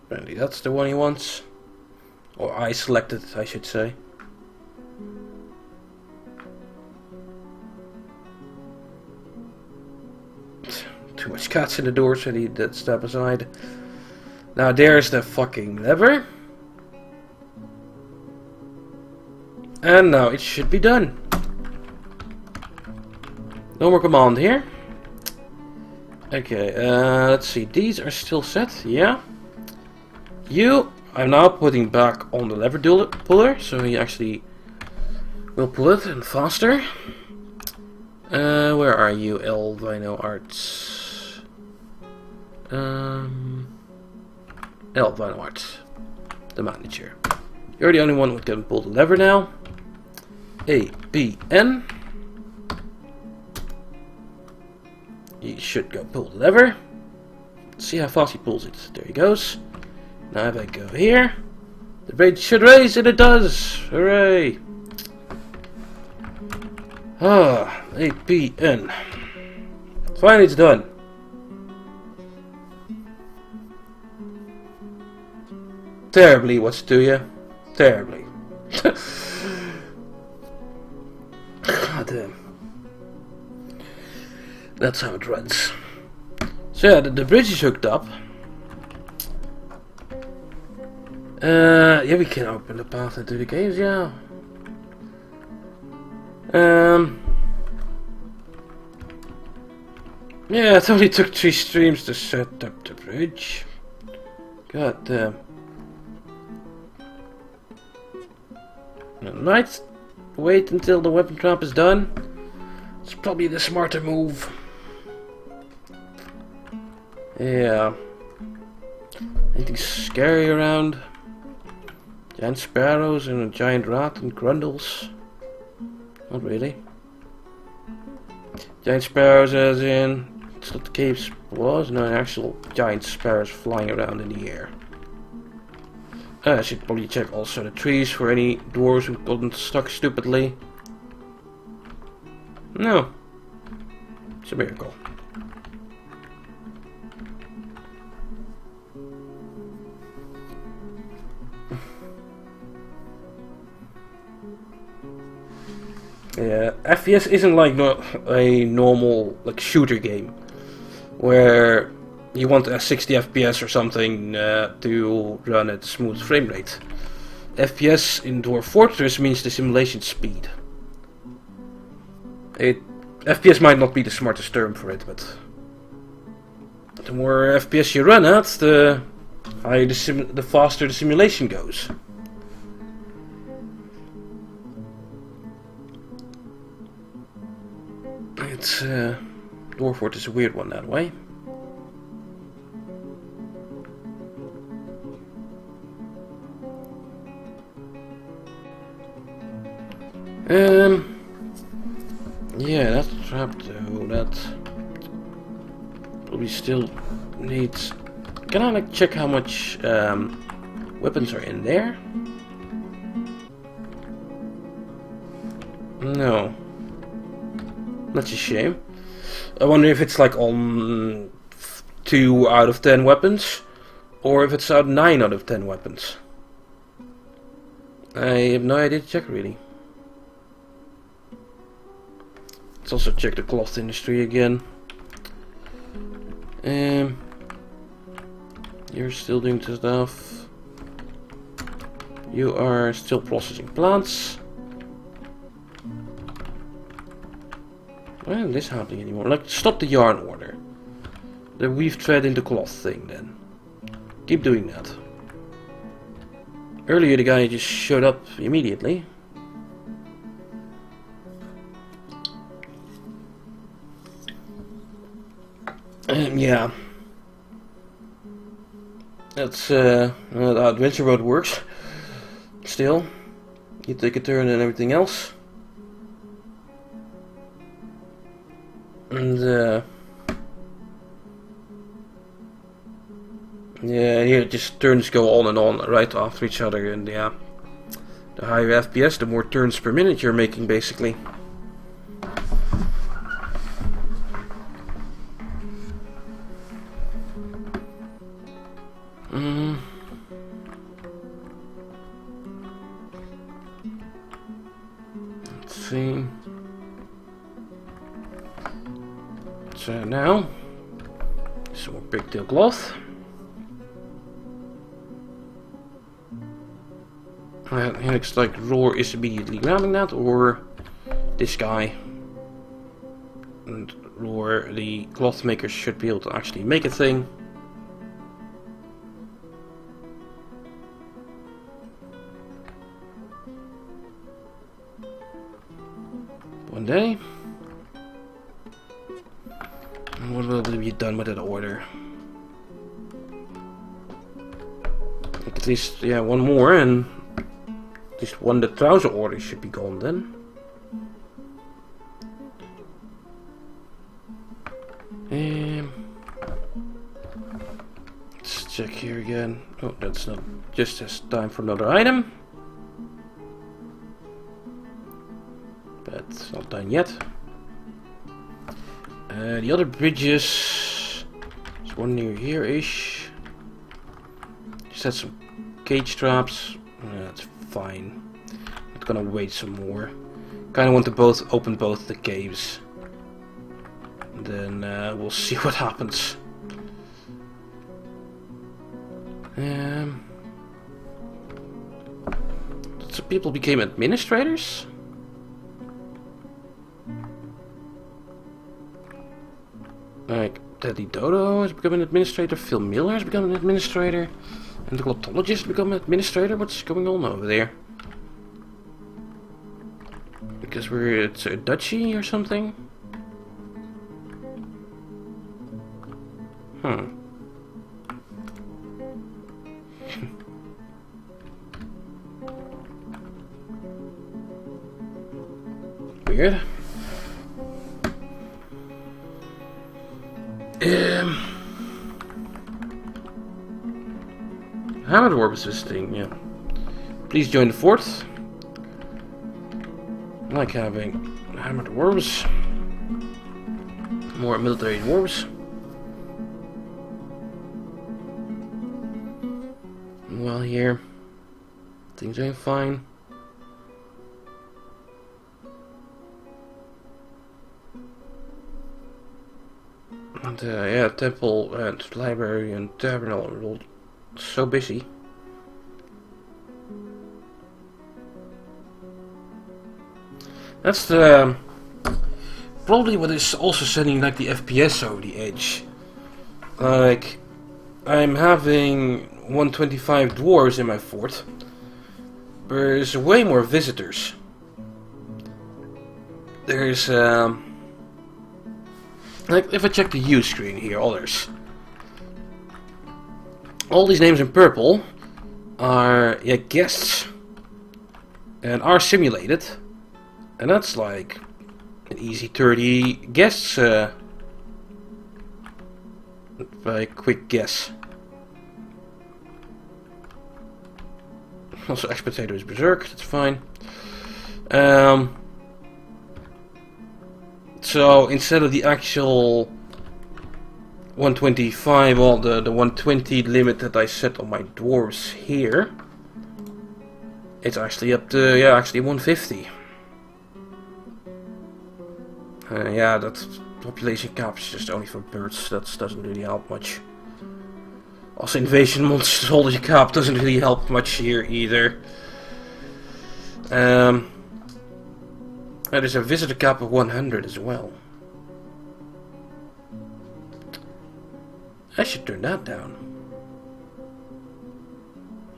Apparently that's the one he wants. Or I selected, I should say. Too much cats in the door, so he did step aside. Now there's the fucking lever. And now it should be done. No more command here. Okay, let's see. These are still set, yeah. You, I'm now putting back on the lever puller, so he actually will pull it and faster. Where are you, Albino Arts? Albino Arts, the manager. You're the only one who can pull the lever now. A, B, N. He should go pull the lever. Let's see how fast he pulls it. There he goes. Now if I go here, the bridge should raise, and it does! Hooray! Ah, APN. Finally it's done. Terribly, what's to you? Terribly. God damn. That's how it runs. So yeah, the bridge is hooked up. Yeah, we can open the path into the caves, yeah. Yeah, it only took 3 streams to set up the bridge. God damn. I might wait until the weapon trap is done. It's probably the smarter move. Yeah. Anything scary around? Giant sparrows and a giant rat and grundles? Not really. Giant sparrows as in... It's what the caves was? No, actual giant sparrows flying around in the air. I should probably check also the trees for any dwarves who gotten stuck stupidly. No, It's a miracle. Yeah, FPS isn't like a normal like shooter game where you want a 60 FPS or something to run at smooth frame rate. FPS in Dwarfort means the simulation speed. FPS might not be the smartest term for it, but the more FPS you run at, the higher the faster the simulation goes. It's Dwarfort is a weird one that way. Yeah, that trap though, that probably still needs... Can I like check how much weapons are in there? No. That's a shame. I wonder if it's like on 2 out of 10 weapons, or if it's out 9 out of 10 weapons. I have no idea to check really. Let's also check the cloth industry again. You're still doing stuff. You are still processing plants. Why isn't this happening anymore? Like, stop the yarn order. The weave thread into cloth thing then. Keep doing that. Earlier the guy just showed up immediately. Yeah. That's how Adventure Road works. Still. You take a turn and everything else. And yeah, here just turns go on and on right after each other, and yeah, the higher FPS, the more turns per minute you're making, basically. Let's see. So now, some more pigtail cloth. It looks like Roar is immediately grabbing that, or this guy. And Roar, the cloth maker, should be able to actually make a thing. One day. And what will be done with that order? At least, yeah, one more, and at least one the trouser order should be gone then. Let's check here again. Oh, that's not just as time for another item. But it's not done yet. The other bridges, there's one near here-ish. Just had some cage traps. That's fine. I'm gonna wait some more. Kinda want to open both the caves. And then we'll see what happens. So people became administrators? Like, Daddy Dodo has become an administrator, Phil Miller has become an administrator, and the Glotologist has become an administrator. What's going on over there? Because it's a duchy or something? Weird. Hammer Dwarf is visiting, yeah. Please join the fort. I like having Hammer Dwarves. More military dwarves. Well, here things are fine. And yeah, temple and library and terminal are all so busy. That's the probably what is also sending like the FPS over the edge. Like, I'm having 125 dwarves in my fort. There's way more visitors. There's like, if I check the U screen here, others. All these names in purple are, yeah, guests. And are simulated. And that's like an easy 30 guests by a quick guess. Also, Expectator is Berserk, that's fine. So instead of the actual 125, well, the 120 limit that I set on my dwarves here, it's actually up to, yeah, actually 150. Yeah, that population cap is just only for birds. That doesn't really help much. Also, invasion monsters holding cap doesn't really help much here either. There's a visitor cap of 100 as well. I should turn that down.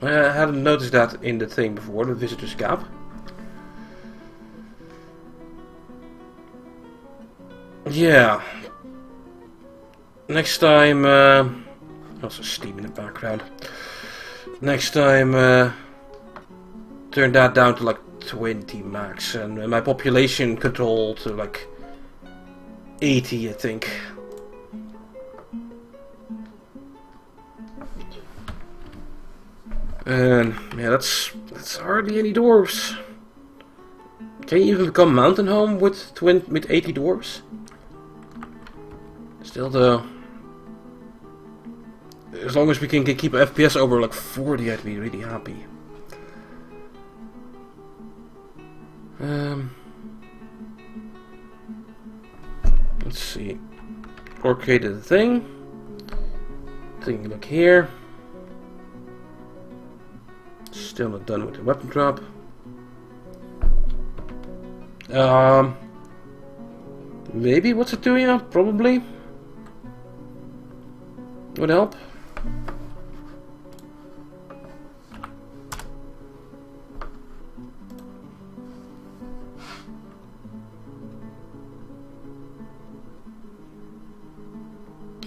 I hadn't noticed that in the thing before, the visitor's cap. Yeah. Next time, also steam in the background. Next time, turn that down to like 20 max, and my population control to like 80, I think. And yeah, that's hardly any dwarves. Can you even become mountain home with 80 dwarves? Still though, as long as we can keep FPS over like 40, I'd be really happy. Let's see. Or created a thing. Taking a look here. Still not done with the weapon drop. Maybe what's it doing now? Probably. Would help.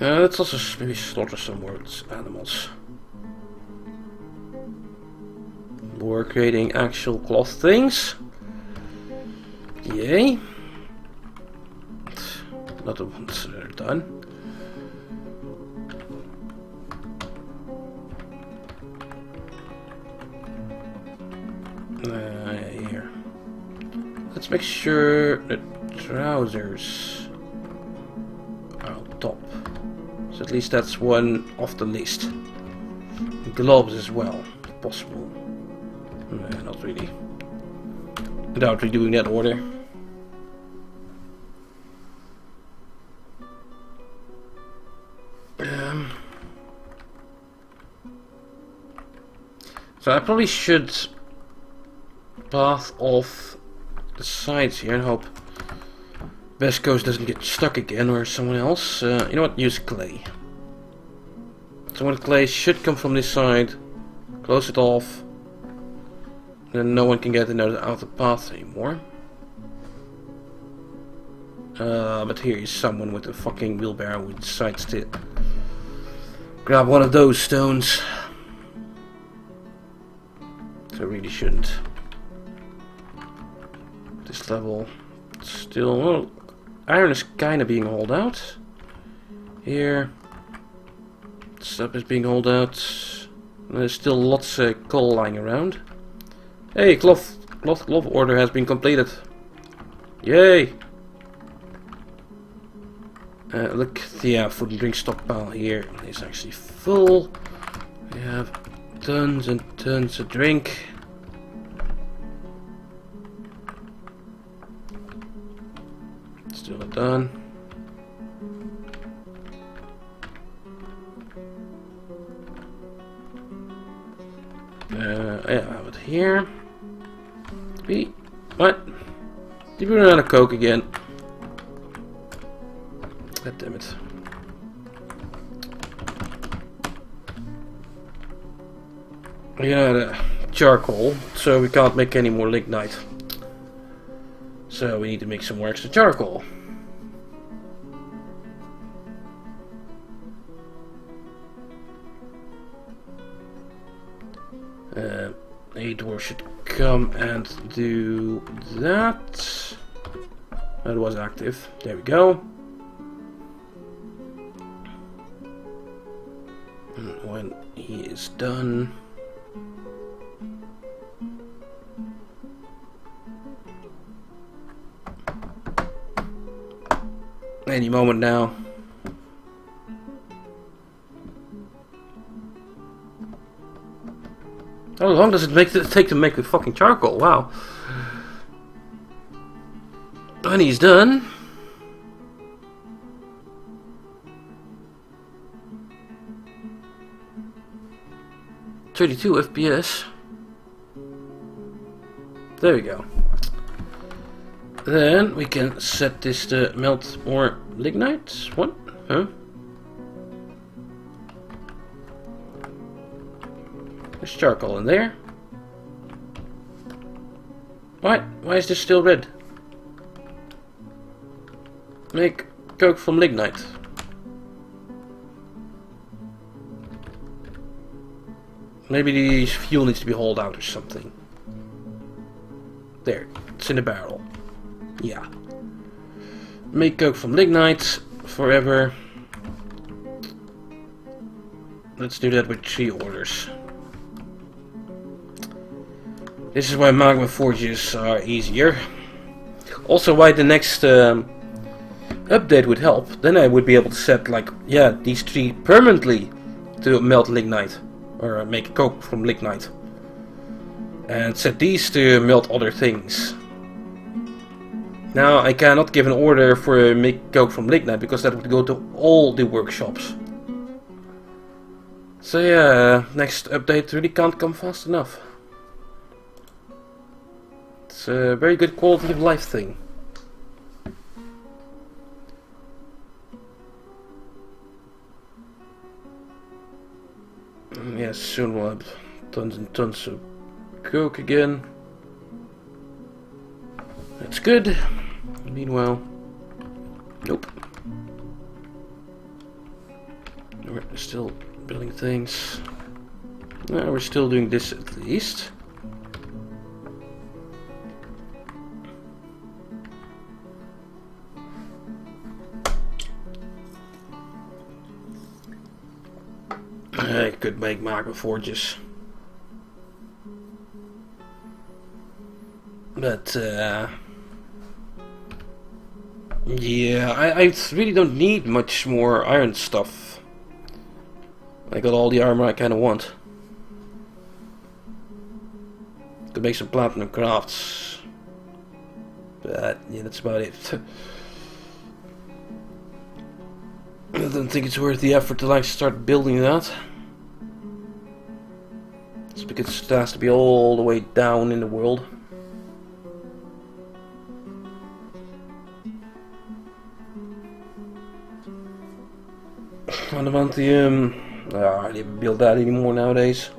Let's also maybe slaughter some more animals. We're creating actual cloth things. Yay. Another ones are done. Here. Let's make sure the trousers are on top. So at least that's one off the list. Gloves as well, if possible. Not really. Without redoing that order. So I probably should path off the sides here and hope West Coast doesn't get stuck again, or someone else. You know what? Use clay. Someone with clay should come from this side. Close it off. Then no one can get out of the path anymore. But here is someone with a fucking wheelbarrow who decides to grab one of those stones. So I really shouldn't. This level still, well, iron is kind of being hauled out. Here, stuff is being hauled out. There's still lots of coal lying around. Hey, cloth order has been completed. Yay! Look, the food and drink stockpile here is actually full. We have tons and tons of drink. Still not done. Yeah, I have it here. What? Did we run out of Coke again? God damn it. We got charcoal, so we can't make any more lignite. So we need to make some more extra charcoal. A dwarf should come and do that. That was active. There we go. And when he is done, any moment now. How long does it take to make the fucking charcoal? Wow. And he's done. (32 FPS). There we go. Then we can set this to melt more lignite. What? Huh? There's charcoal in there. What? Why is this still red? Make coke from lignite. Maybe the fuel needs to be hauled out or something. There, it's in the barrel. Yeah. Make coke from lignite forever. Let's do that with 3 orders. This is why magma forges are easier. Also why the next update would help. Then I would be able to set like, yeah, these 3 permanently to melt lignite. Or make coke from lignite. And set these to melt other things. Now I cannot give an order for make coke from lignite because that would go to all the workshops. So yeah, next update really can't come fast enough. It's a very good quality of life thing. Yes, soon we'll have tons and tons of coke again. That's good. Meanwhile, nope. We're still building things. No, we're still doing this at least. I could make magma forges. But, yeah, I really don't need much more iron stuff. I got all the armor I kinda want. Could make some platinum crafts. But, yeah, that's about it. I don't think it's worth the effort to like start building that. It's because it has to be all the way down in the world. Adamantium. I didn't build that anymore nowadays.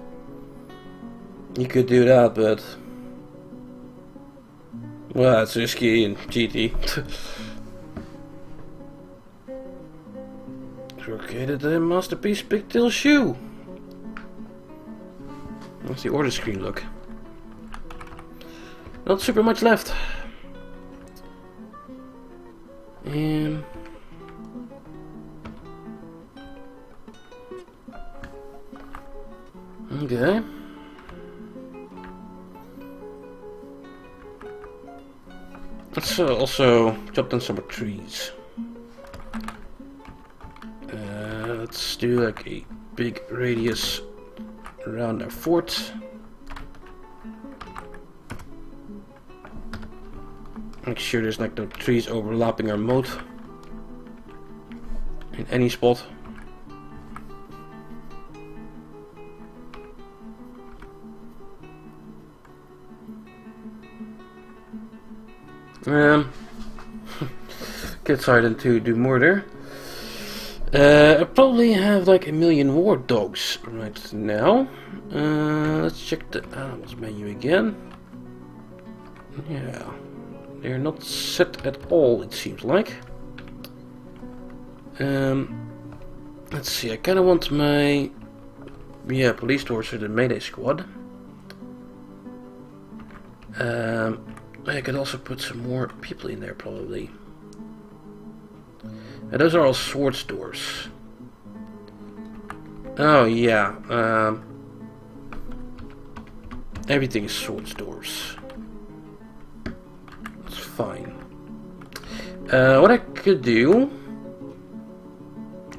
You could do that, but well, it's risky in GT. Located a masterpiece pigtail shoe. How's the order screen look? Not super much left. Okay. Let's also chop down some more trees. do like a big radius around our fort. Make sure there's like no trees overlapping our moat in any spot. Get started to do more there. I probably have like 1 million war dogs right now. Let's check the animals menu again. Yeah, they're not set at all, it seems like. Let's see, I kind of want my police dwarves for the melee squad. I could also put some more people in there probably. Those are all swords dwarves. Oh yeah, everything is swords dwarves. It's fine. What I could do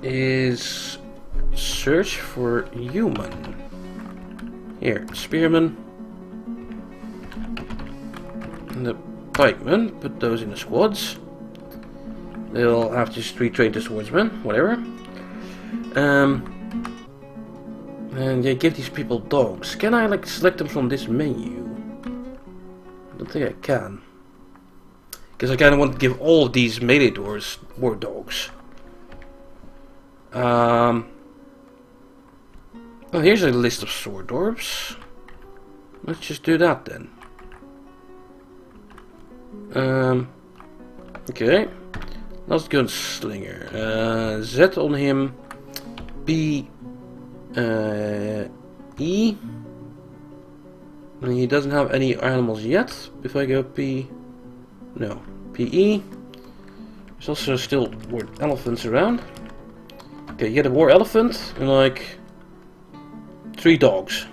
is search for human. Here, spearman. And the pikemen, put those in the squads. They'll have to just retrain the swordsman, whatever. And yeah, give these people dogs. Can I like select them from this menu? I don't think I can. Because I kind of want to give all of these melee dwarves war dogs. Well, here's a list of sword dwarves. Let's just do that then. Okay. Let's go Slinger. Z on him. B. E. And he doesn't have any animals yet. If I go P. No. PE. There's also still war elephants around. Okay, you get a war elephant and like 3 dogs.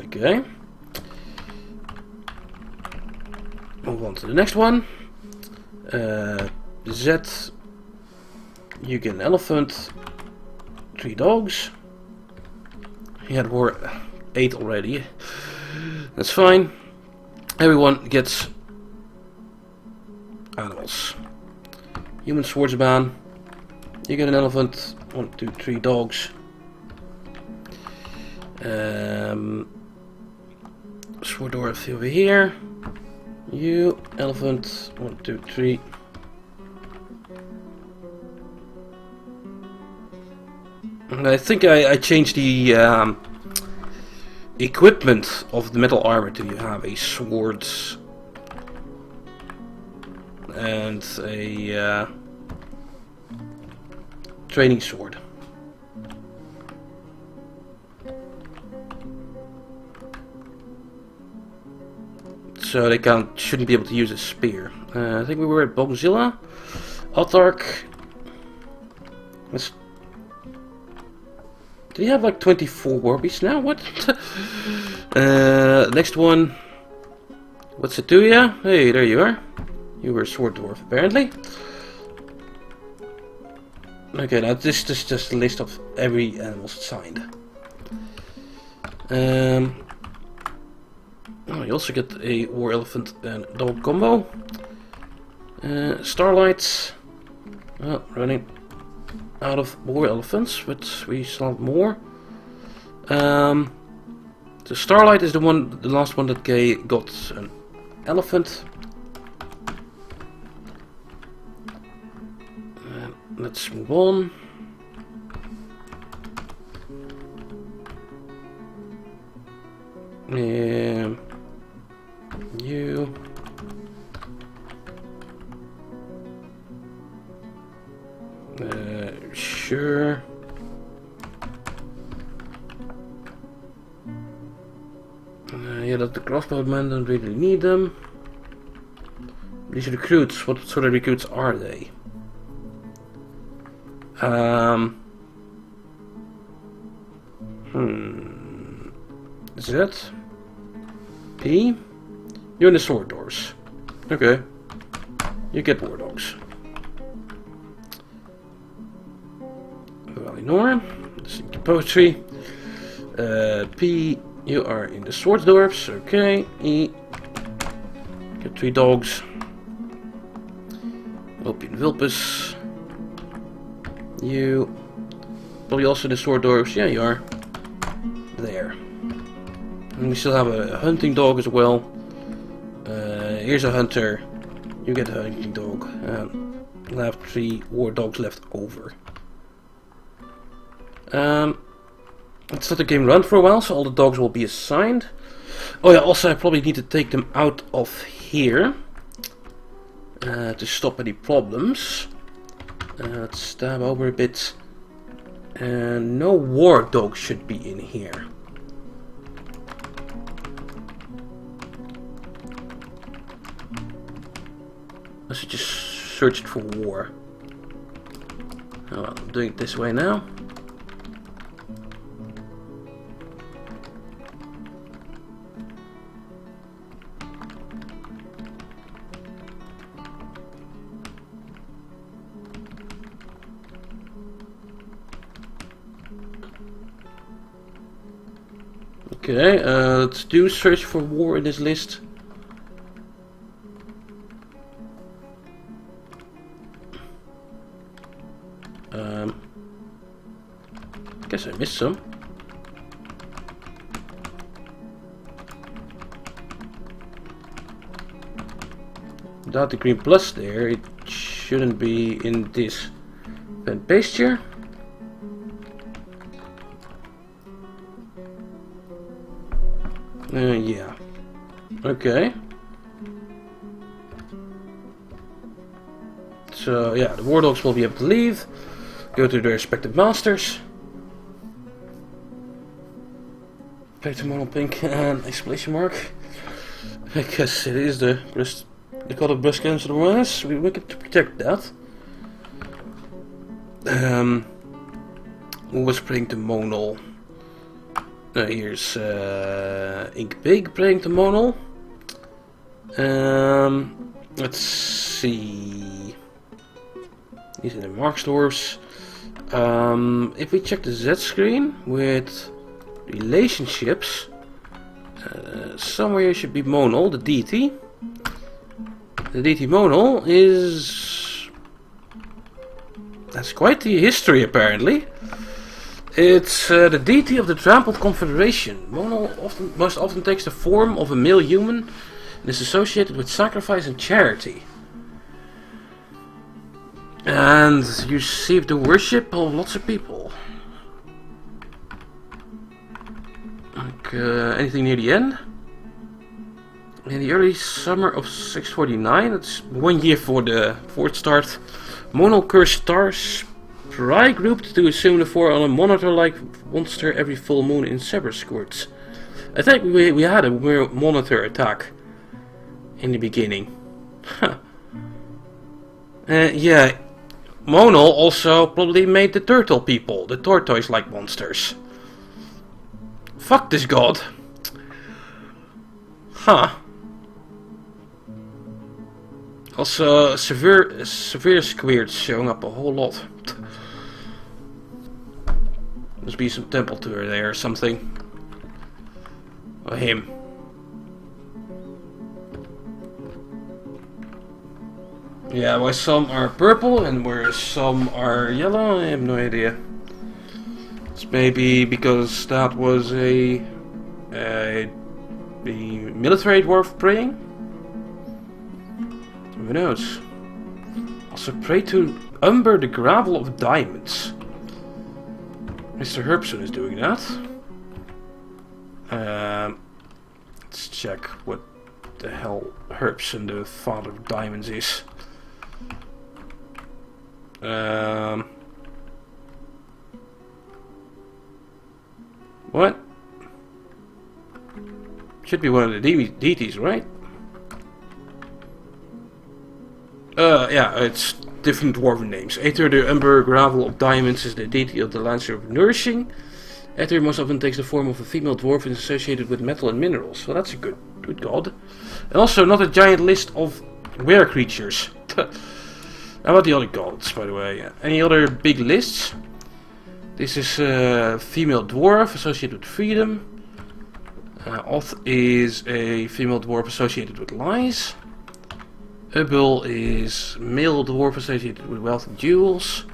Okay. Move on to the next one. Z. You get an elephant. 3 dogs. He had war 8 already. That's fine. Everyone gets animals. Human swordsman. You get an elephant. 1, 2, 3 dogs. Sword dwarf over here. You elephant. 1, 2, 3. And I think I changed the equipment of the metal armor to have a sword and a training sword. So they shouldn't be able to use a spear. I think we were at Bogzilla. Autark. Did he have like 24 warbeasts now? What? Next one. What's it to ya? Hey, there you are. You were a sword dwarf, apparently. Okay, now this is just a list of every animal signed. Oh, you also get a war elephant and dog combo. Starlights. Oh, running out of war elephants, but we still have more. The Starlight is the last one that got an elephant. Let's move on. You. Sure. Yeah, that the crossbowmen don't really need them. These recruits, what sort of recruits are they? Z. P. You're in the sword doors. Okay. You get war dogs. ignore. Listen to poetry. P, you are in the swords dwarfs. Okay. E, get 3 dogs. Opium Vilpus. You probably also the sword dwarfs. Yeah, you are. There. And we still have a hunting dog as well. Here's a hunter. You get a hunting dog. We'll have 3 war dogs left over. Let's let the game run for a while, so all the dogs will be assigned. Oh yeah, also I probably need to take them out of here. To stop any problems. Let's stab over a bit. And no war dogs should be in here. I should just search it for war. Oh, well, I'm doing it this way now. Okay, let's do search for war in this list. Guess I missed some. Without the green plus there, it shouldn't be in this pen pasture. Yeah. Okay. So yeah, the war dogs will be able to leave, go to their respective masters. Back to mono pink and exclamation mark. I guess it is the god of breast cancer awareness. We get to protect that. Who was praying to Monal? Here's Ink Pig praying to Monal. Let's see. These are the Marksdwarfs. If we check the Z screen with relationships, somewhere here should be Monal, the deity. The deity Monal has quite the history apparently. It's the deity of the trampled confederation. Monal most often takes the form of a male human and is associated with sacrifice and charity. And you receive the worship of lots of people. Like, anything near the end? In the early summer of 649, it's 1 year for the fourth start, Monal cursed stars grouped to assume the form on a monitor-like monster every full moon in Cerberus squirts. I think we had a monitor attack in the beginning. Huh. Yeah, Monal also probably made the turtle people, the tortoise-like monsters. Fuck this god. Huh. Also, severe squirts showing up a whole lot. Must be some temple tour there or something. Or him. Yeah, why some are purple and where some are yellow, I have no idea. It's maybe because that was the military dwarf praying? Who knows? Also pray to Umber the Gravel of Diamonds. Mr. Herbson is doing that. Let's check what the hell Herbson, the father of diamonds, is. What? Should be one of the deities, right? Yeah, it's different dwarven names. Aether, the Umber Gravel of Diamonds, is the deity of the Lancer of Nourishing. Aether most often takes the form of a female dwarf and is associated with metal and minerals. So that's a good god. And also not a giant list of were creatures. How about the other gods, by the way? Any other big lists? This is a female dwarf associated with freedom. Oth is a female dwarf associated with lies. Ubul is male dwarf associated with wealth and jewels.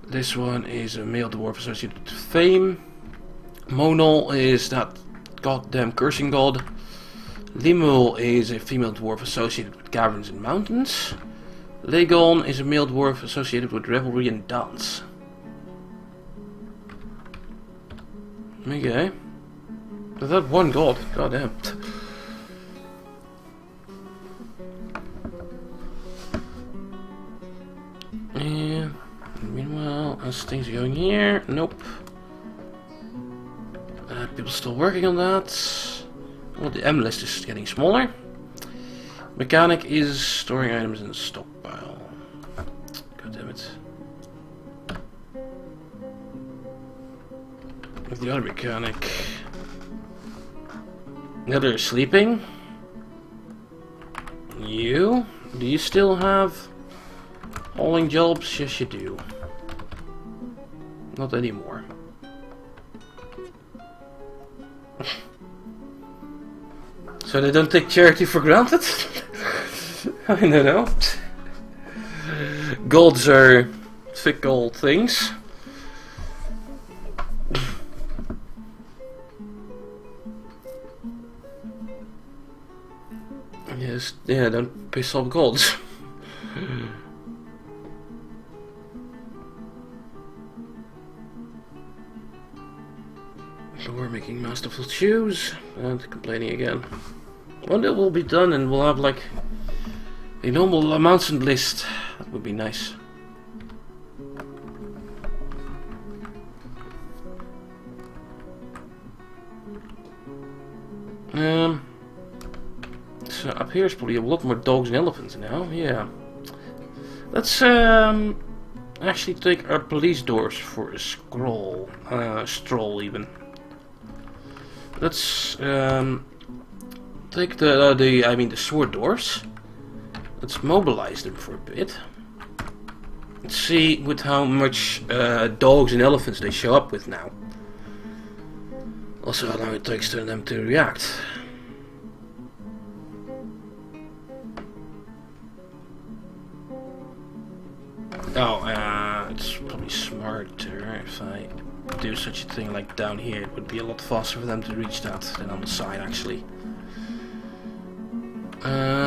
This one is a male dwarf associated with fame. Monol is that goddamn cursing god. Limul is a female dwarf associated with caverns and mountains. Legon is a male dwarf associated with revelry and dance. Okay. That one god, goddamn. And meanwhile, as things are going here, nope. People still working on that. Well, the M list is getting smaller. Mechanic is storing items in the stockpile. God damn it. With the other mechanic. The other is sleeping. You? Do you still have hauling jobs? Yes, you do. Not anymore. So they don't take charity for granted? I don't know. Gods are fickle things. Yes, yeah, don't piss off gods. So we're making masterful shoes and complaining again. One day will be done and we'll have like a normal mountain list. That would be nice. So up here is probably a lot more dogs and elephants now. Yeah. Let's actually take our police doors for a stroll even. Let's take the sword doors. Let's mobilize them for a bit. Let's see with how much dogs and elephants they show up with now. Also how long it takes for them to react. Oh, it's probably smarter if I do such a thing like down here. It would be a lot faster for them to reach that than on the side actually.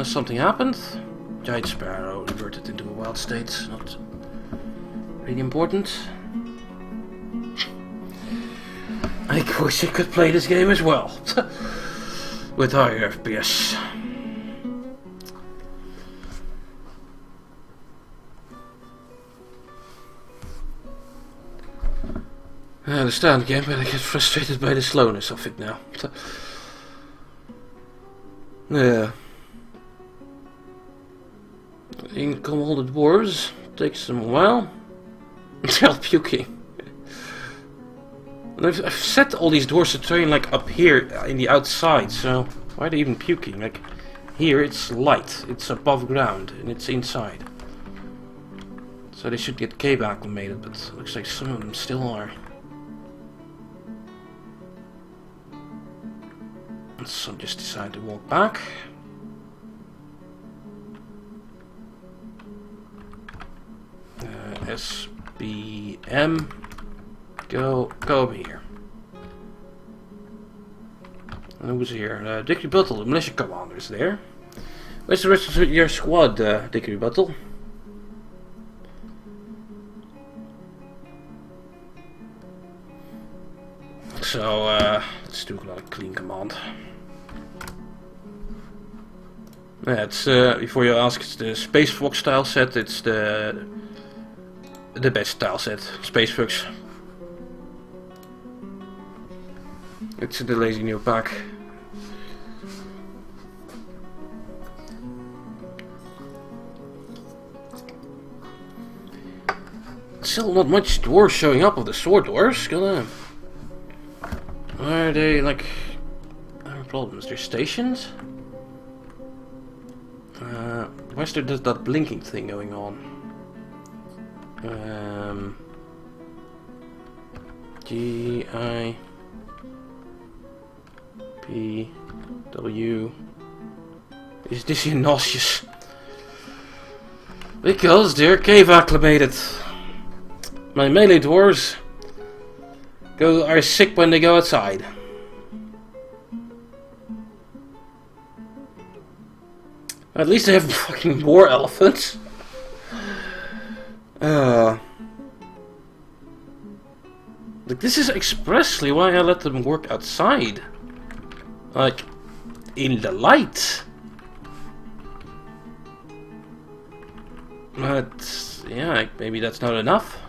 Something happened. Giant sparrow reverted into a wild state. Not really important. I wish I could play this game as well. With higher FPS. I understand, game, but I get frustrated by the slowness of it now. Yeah. In come all the dwarves. Takes them a while. They're all puking. And I've set all these dwarves to train like up here in the outside, so why are they even puking? Like here it's light, it's above ground, and it's inside. So they should get cave acclimated, but it looks like some of them still are. So just decide to walk back. SBM. Go over here. And who's here? Dickory Buttle, the militia commander, is there. Where's the rest of your squad, Dickory Buttle? So, let's do another clean command. Yeah, it's before you ask, it's the Space Fox style set. It's the best style set, Space Fox. It's the lazy new pack. Still not much dwarves showing up of the sword dwarves. Gonna. Why are they like? Having problems? They're stationed. Why is there that blinking thing going on? G-I-P-W. Is this here nauseous? Because they're cave acclimated. My melee dwarves are sick when they go outside. At least they have fucking more elephants. Like, this is expressly why I let them work outside. Like, in the light. But, yeah, maybe that's not enough.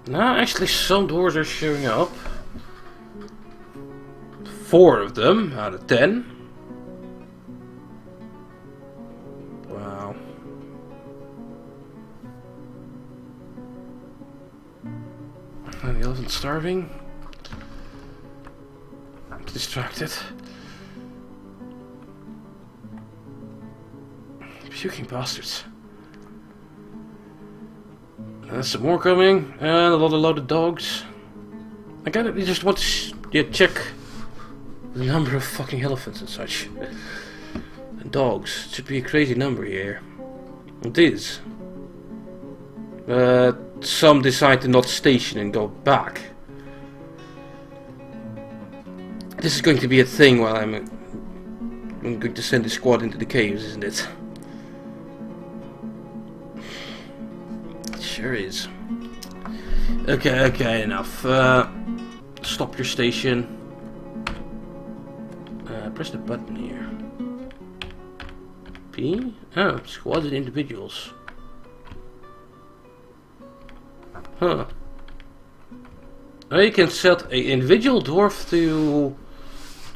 No, actually some doors are showing up. 4 of them out of 10. Wow. And the elephant's starving. I'm distracted. Puking bastards. There's some more coming, and a lot of loaded dogs. I kind of just want to check the number of fucking elephants and such. And dogs. It should be a crazy number here. It is. But some decide to not station and go back. This is going to be a thing while I'm going to send the squad into the caves, isn't it? Sure is. Okay, enough. Stop your station. Press the button here. P? Oh, squads and individuals. Huh. Oh, you can set an individual dwarf to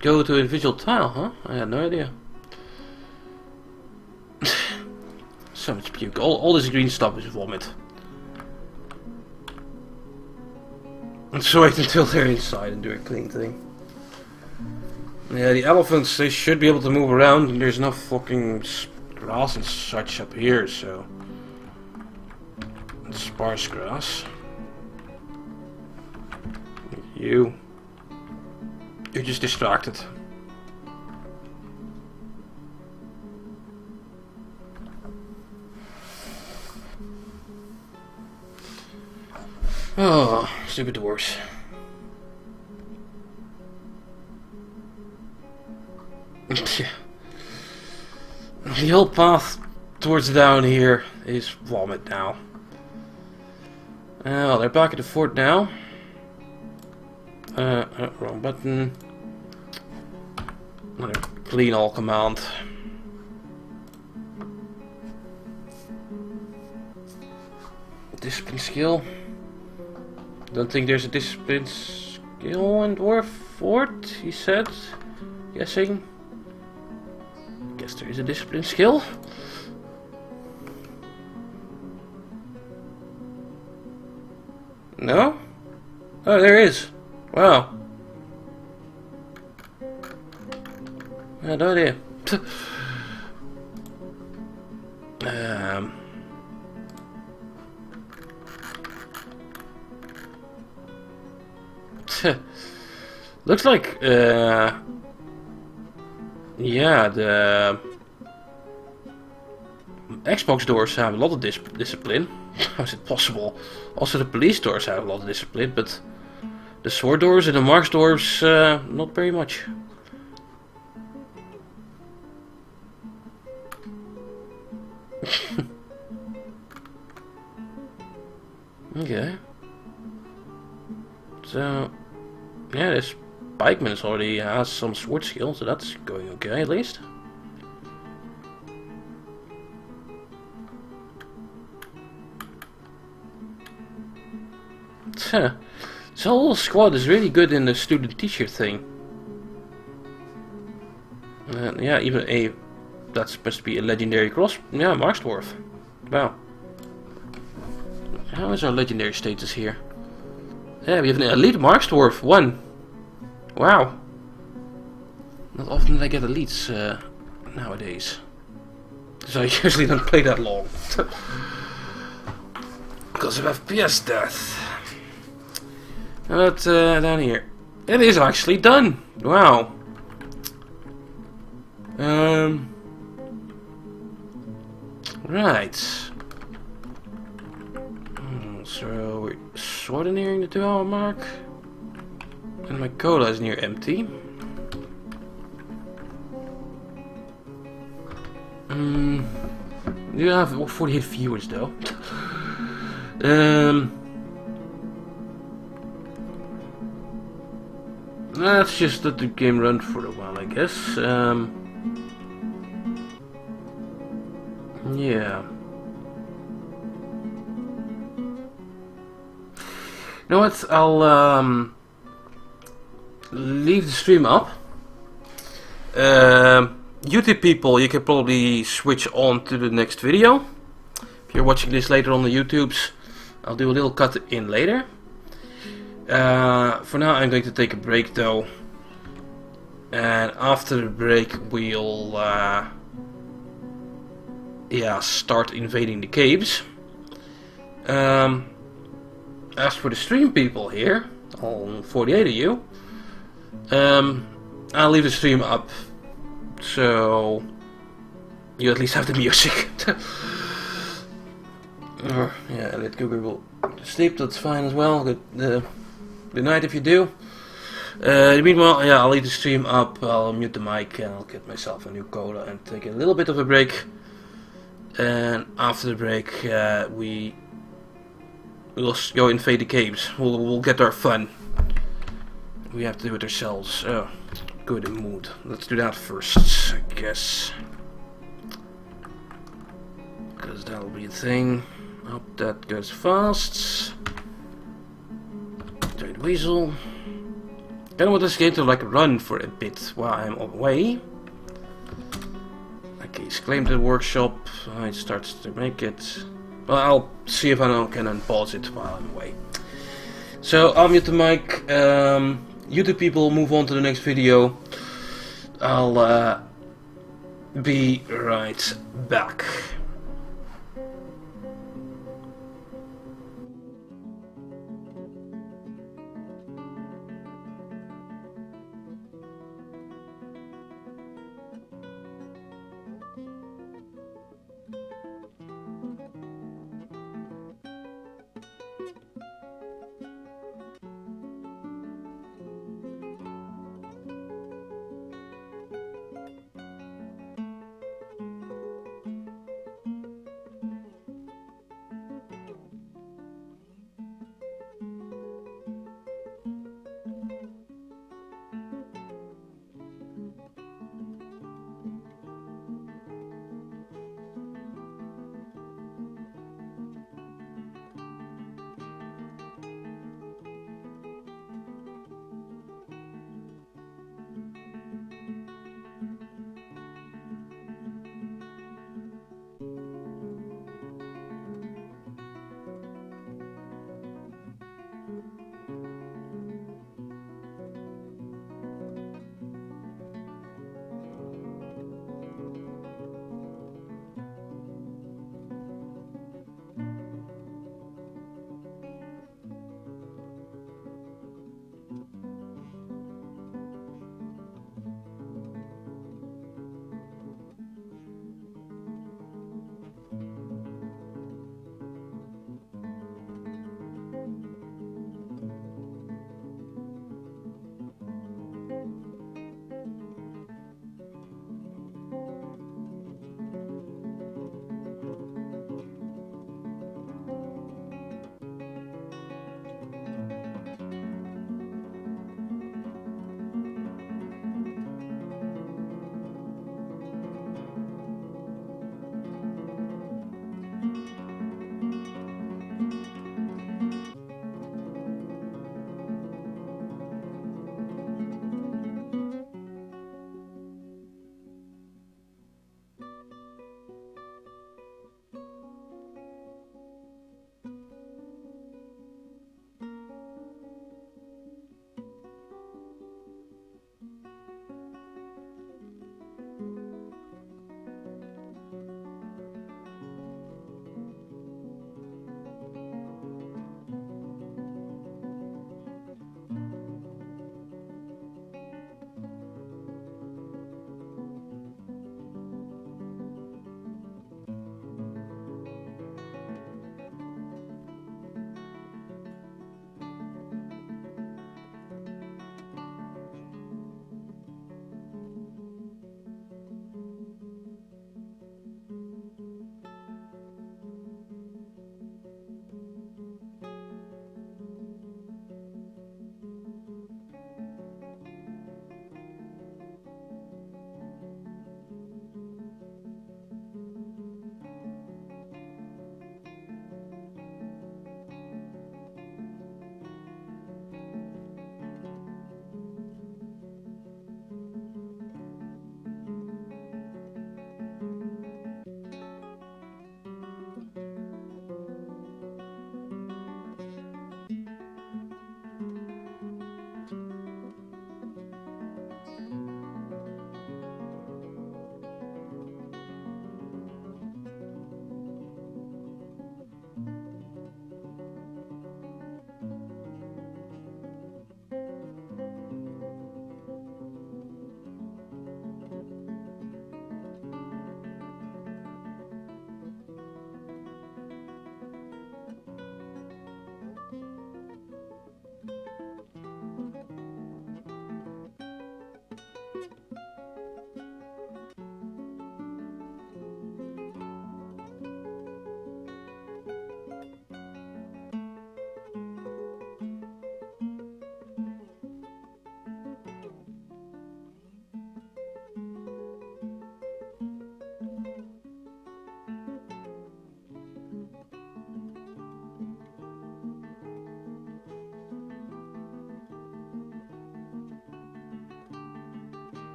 go to an individual tile, huh? I had no idea. So much puke. All this green stuff is vomit. Let's wait until they're inside and do a clean thing. Yeah, the elephants, they should be able to move around, and there's no fucking grass and such up here, so... It's sparse grass. You're just distracted. Oh, stupid dwarves. Yeah. The whole path towards down here is vomit now. Well, they're back at the fort now. Wrong button. Another clean all command. Discipline skill. Don't think there's a discipline skill in Dwarfort, he said. Guessing. Guess there is a discipline skill. No? Oh, there is. Wow. I had no idea. Looks like, yeah, the Xbox doors have a lot of discipline. How is it possible? Also, the police doors have a lot of discipline, but the sword doors and the marks doors, not very much. Okay. So, yeah, this pikeman already has some sword skill, so that's going okay at least. This whole squad is really good in the student-teacher thing. Yeah, even that's supposed to be a legendary cross. Yeah, Marks Dwarf. Wow. How is our legendary status here? Yeah, we have an elite Marks Dwarf 1. Wow. Not often I get elites nowadays. So I usually don't play that long. Because of FPS death. But down here. It is actually done. Wow. Right. So we're sort of nearing the 2-hour mark. And my cola is near empty. You have 48 viewers though. Let's just let the game run for a while, I guess. Yeah. You know what? I'll leave the stream up. YouTube people, you can probably switch on to the next video. If you're watching this later on the YouTubes, I'll do a little cut in later. For now I'm going to take a break though. And after the break we'll start invading the caves. As for the stream people here, all 48 of you, I'll leave the stream up so you at least have the music. Yeah, let Google will sleep, that's fine as well. Good night if you do. Meanwhile, yeah, I'll leave the stream up, I'll mute the mic and I'll get myself a new cola and take a little bit of a break. And after the break, we'll go invade the caves. We'll get our fun. We have to do it ourselves. Oh, good in mood. Let's do that first, I guess. Because that'll be a thing. Hope that goes fast. Trade Weasel. I don't want this game to like run for a bit while I'm away. Okay, he's claimed the workshop. It starts to make it. Well, I'll see if I can unpause it while I'm away. So I'll mute the mic. YouTube people, move on to the next video. I'll be right back.